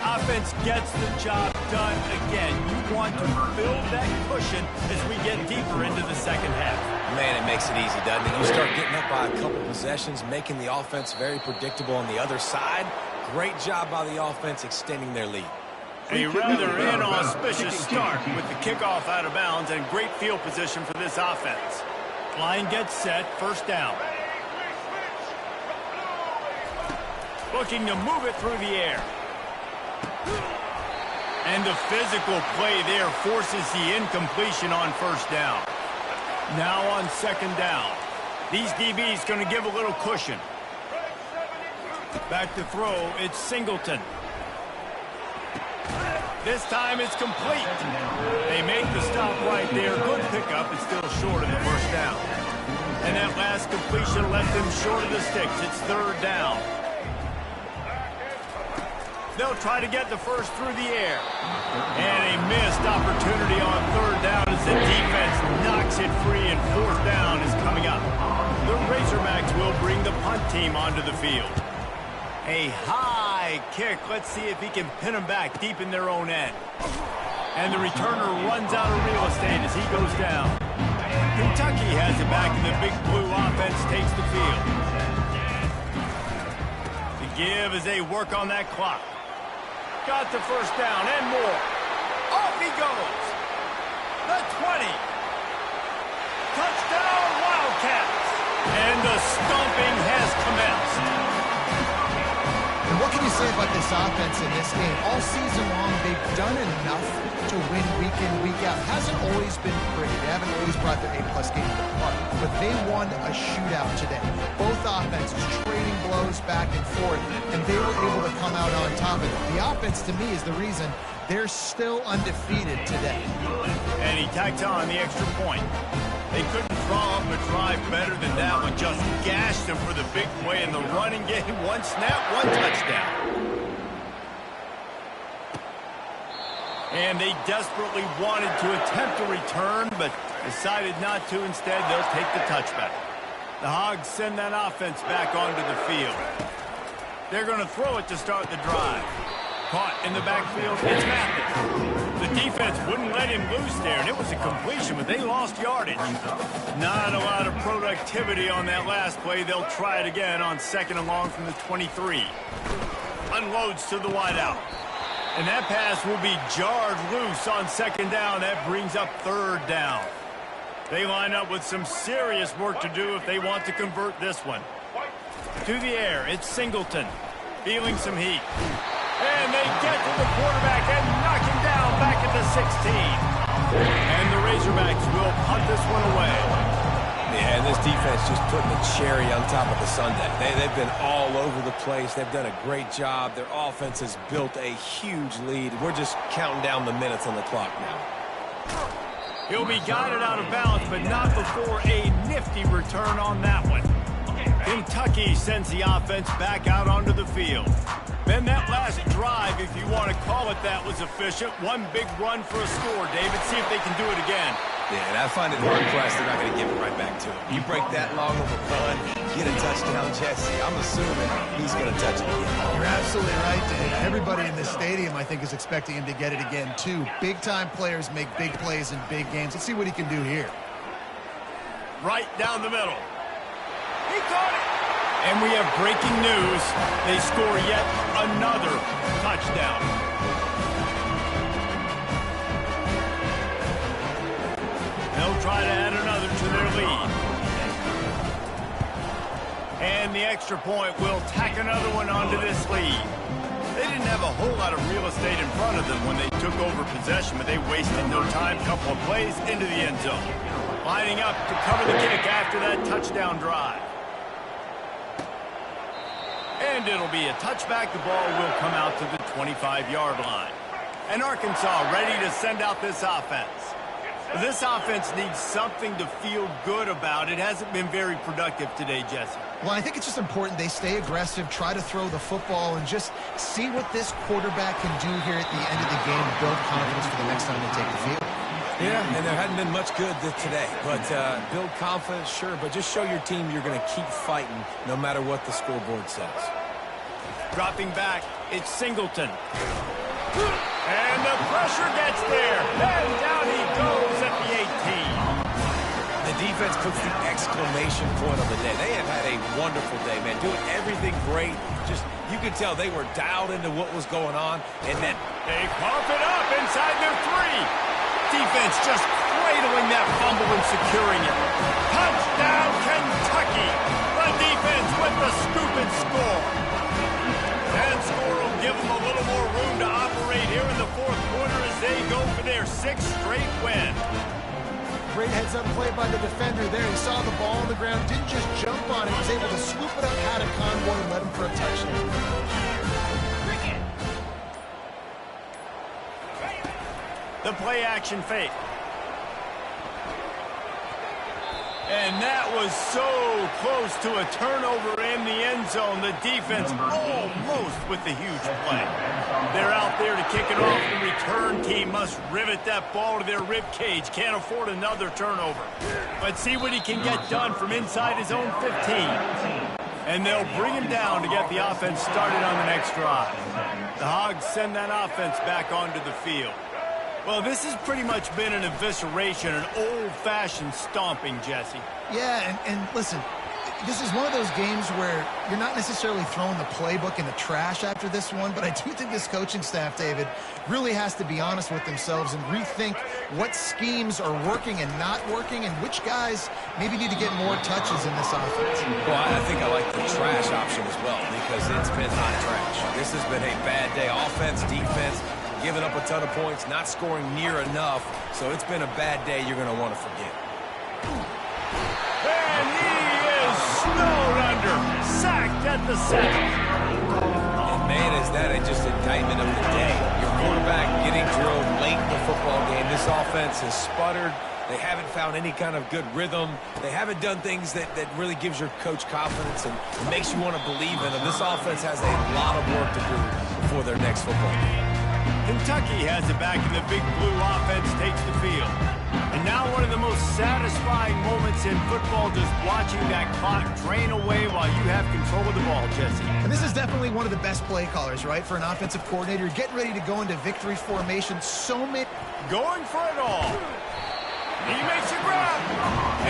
Offense gets the job done again. You want to build that cushion as we get deeper into the second half. Man, it makes it easy, doesn't it? You start getting up by a couple possessions, making the offense very predictable on the other side. Great job by the offense extending their lead. A rather inauspicious start with the kickoff out of bounds and great field position for this offense. Line gets set, first down. Looking to move it through the air. And the physical play there forces the incompletion on first down. Now on second down. These DBs going to give a little cushion. Back to throw, it's Singleton. This time it's complete. They make the stop right there. Good pickup, it's still short of the first down. And that last completion left them short of the sticks. It's third down. They'll try to get the first through the air. And a missed opportunity on third down as the defense knocks it free, and fourth down is coming up. The Razorbacks will bring the punt team onto the field. A high kick. Let's see if he can pin them back deep in their own end. And the returner runs out of real estate as he goes down. Kentucky has it back, and the big blue offense takes the field. The give as they work on that clock. Got the first down and more. Off he goes. The 20. Touchdown, Wildcats. And the stomping has commenced. And what can you say about this offense in this game? All season long, they've done enough to win week in, week out. Hasn't always been pretty. They haven't always brought their A-plus game to the park. But they won a shootout today. Both offenses trading blows back and forth, and they were able to come out on top of it. The offense, to me, is the reason they're still undefeated today. And he tacked on the extra point. They couldn't draw up a drive better than that one. Just gashed them for the big play in the running game. One snap, one touchdown. And they desperately wanted to attempt a return, but decided not to. Instead, they'll take the touchback. The Hogs send that offense back onto the field. They're going to throw it to start the drive. Caught in the backfield, it's Mathis. The defense wouldn't let him loose there, and it was a completion, but they lost yardage. Not a lot of productivity on that last play. They'll try it again on second and long from the 23. Unloads to the wideout. And that pass will be jarred loose on second down. That brings up third down. They line up with some serious work to do if they want to convert this one. To the air, it's Singleton. Feeling some heat. And they get to the quarterback and knock him down back at the 16. And the Razorbacks will punt this one away. Yeah, and this defense just putting the cherry on top of the sundae. They've been all over the place. They've done a great job. Their offense has built a huge lead. We're just counting down the minutes on the clock now. He'll be guided out of bounds, but not before a nifty return on that one. Kentucky sends the offense back out onto the field. Then that last drive, if you want to call it that, was efficient. One big run for a score, David. See if they can do it again. Yeah, and I find it hard pressed they're not going to give it right back to him. You break that long of a run, get a touchdown, Jesse. I'm assuming he's going to touch it again. You're absolutely right, Dave. Everybody in this stadium, I think, is expecting him to get it again, too. Big-time players make big plays in big games. Let's see what he can do here. Right down the middle. He caught it. And we have breaking news. They score yet another touchdown. They'll try to add another to their lead. And the extra point will tack another one onto this lead. They didn't have a whole lot of real estate in front of them when they took over possession, but they wasted no time. Couple of plays into the end zone. Lining up to cover the kick after that touchdown drive. And it'll be a touchback. The ball will come out to the 25-yard line. And Arkansas ready to send out this offense. This offense needs something to feel good about. It hasn't been very productive today, Jesse. Well, I think it's just important they stay aggressive, try to throw the football, and just see what this quarterback can do here at the end of the game to build confidence for the next time they take the field. Yeah, and there hadn't been much good today. But build confidence, sure, but just show your team you're going to keep fighting no matter what the scoreboard says. Dropping back, it's Singleton. And the pressure gets there. And down he goes at the 18. The defense puts the exclamation point on the day. They have had a wonderful day, man. Doing everything great. Just, you could tell they were dialed into what was going on. And then they pump it up inside their 3. Defense just cradling that fumble and securing it. Touchdown, Kentucky. The defense with the scoop and score. And score will give them a little more room to operate here in the fourth quarter as they go for their 6th straight win. Great heads-up play by the defender there. He saw the ball on the ground, didn't just jump on it. He was able to scoop it up, had a convoy, and led him for a touchdown. The play action fake. And that was so close to a turnover in the end zone. The defense almost with the huge play. They're out there to kick it off. The return team must rivet that ball to their rib cage. Can't afford another turnover. But see what he can get done from inside his own 15. And they'll bring him down to get the offense started on the next drive. The Hogs send that offense back onto the field. Well, this has pretty much been an evisceration, an old-fashioned stomping, Jesse. Yeah, and listen, this is one of those games where you're not necessarily throwing the playbook in the trash after this one, but I do think this coaching staff, David, really has to be honest with themselves and rethink what schemes are working and not working and which guys maybe need to get more touches in this offense. Well, I think I like the trash option as well because it's been hot trash. This has been a bad day. Offense, defense, giving up a ton of points, not scoring near enough. So it's been a bad day you're going to want to forget. And he is snowed under, sacked at the 7. And man, is that just indictment of the day. Your quarterback getting drilled late in the football game. This offense has sputtered. They haven't found any kind of good rhythm. They haven't done things that really gives your coach confidence and makes you want to believe in them. This offense has a lot of work to do before their next football game. Kentucky has it back, and the big blue offense takes the field. And now one of the most satisfying moments in football, just watching that clock drain away while you have control of the ball, Jesse. And this is definitely one of the best play callers, right, for an offensive coordinator. Getting ready to go into victory formation. So many. Going for it all. He makes a grab.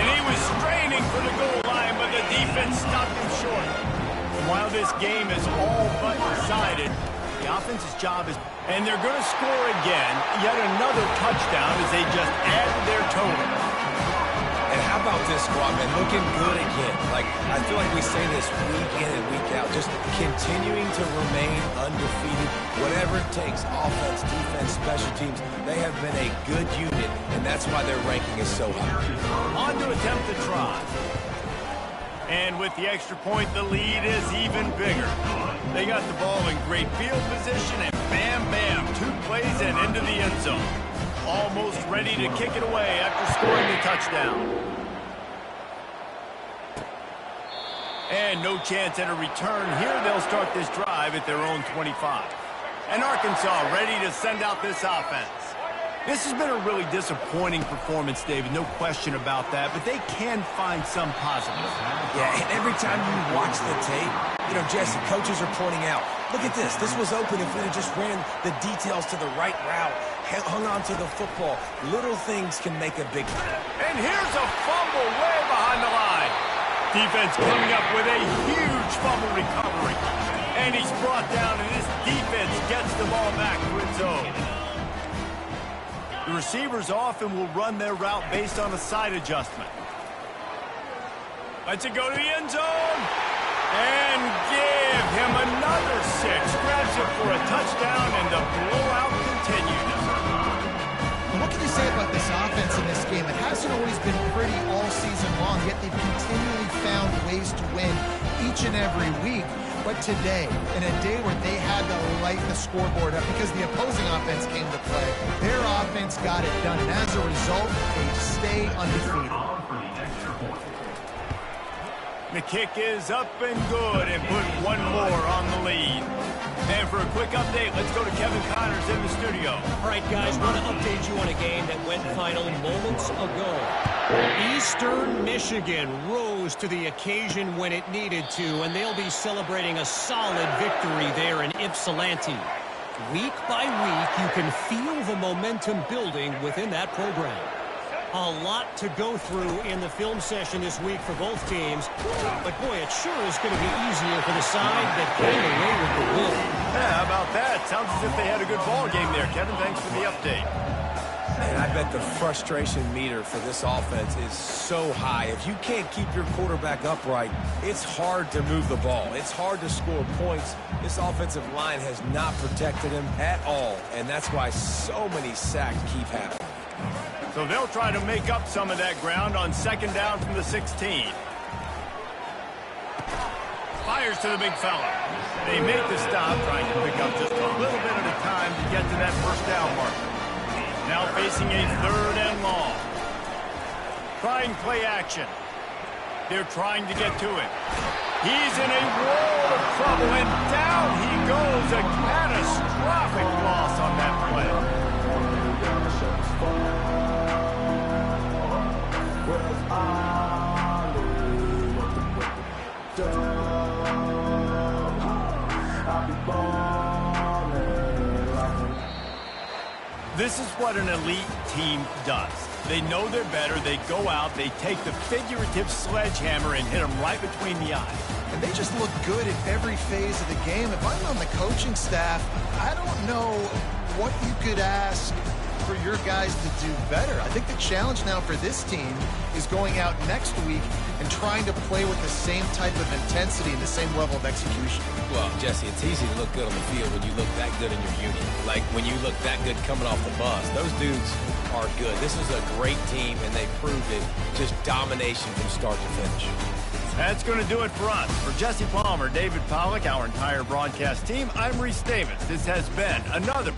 And he was straining for the goal line, but the defense stopped him short. And while this game is all but decided, the offense's job is, and they're going to score again, yet another touchdown as they just add to their total. And how about this squad, man? Looking good again. Like, I feel like we say this week in and week out, just continuing to remain undefeated. Whatever it takes, offense, defense, special teams, they have been a good unit, and that's why their ranking is so high. On to attempt the try. And with the extra point, the lead is even bigger. They got the ball in great field position, and bam, bam, 2 plays and into the end zone. Almost ready to kick it away after scoring the touchdown. And no chance at a return here. They'll start this drive at their own 25. And Arkansas ready to send out this offense. This has been a really disappointing performance, David, no question about that, but they can find some positives. Yeah, and every time you watch the tape, you know, Jesse, coaches are pointing out, look at this. This was open if we had just ran the details to the right route, hung on to the football. Little things can make a big difference. And here's a fumble way behind the line. Defense coming up with a huge fumble recovery. And he's brought down, and this defense gets the ball back to its own. The receivers often will run their route based on a side adjustment. Lets it go to the end zone. And give him another 6. Grabs it for a touchdown, and the blowout continues. What can you say about this offense in this game? It hasn't always been pretty all season long, yet they've continually found ways to win each and every week. But today, in a day where they had to light the scoreboard up because the opposing offense came to play, their offense got it done. And as a result, they stay undefeated. The kick is up and good and put one more on the lead. And for a quick update, let's go to Kevin Connors in the studio. All right, guys, want to update you on a game that went final moments ago. Eastern Michigan rose to the occasion when it needed to, and they'll be celebrating a solid victory there in Ypsilanti. Week by week, you can feel the momentum building within that program. A lot to go through in the film session this week for both teams, but boy, it sure is going to be easier for the side that came away with the win. Yeah, how about that? Sounds as if they had a good ball game there. Kevin, thanks for the update. And I bet the frustration meter for this offense is so high. If you can't keep your quarterback upright, it's hard to move the ball. It's hard to score points. This offensive line has not protected him at all, and that's why so many sacks keep happening. So they'll try to make up some of that ground on 2nd down from the 16. Fires to the big fella. They make the stop, trying to pick up just a little bit at a time to get to that 1st down marker. Now facing a 3rd and long. Trying play action. They're trying to get to him. He's in a world of trouble, and down he goes. A catastrophic loss on that play. This is what an elite team does. They know they're better. They go out. They take the figurative sledgehammer and hit them right between the eyes. And they just look good at every phase of the game. If I'm on the coaching staff, I don't know what you could ask for your guys to do better. I think the challenge now for this team is going out next week and trying to play with the same type of intensity and the same level of execution. Well, Jesse, it's easy to look good on the field when you look that good in your union. Like when you look that good coming off the bus. Those dudes are good. This is a great team, and they proved it. Just domination from start to finish. That's going to do it for us. For Jesse Palmer, David Pollack, our entire broadcast team, I'm Reese Davis. This has been another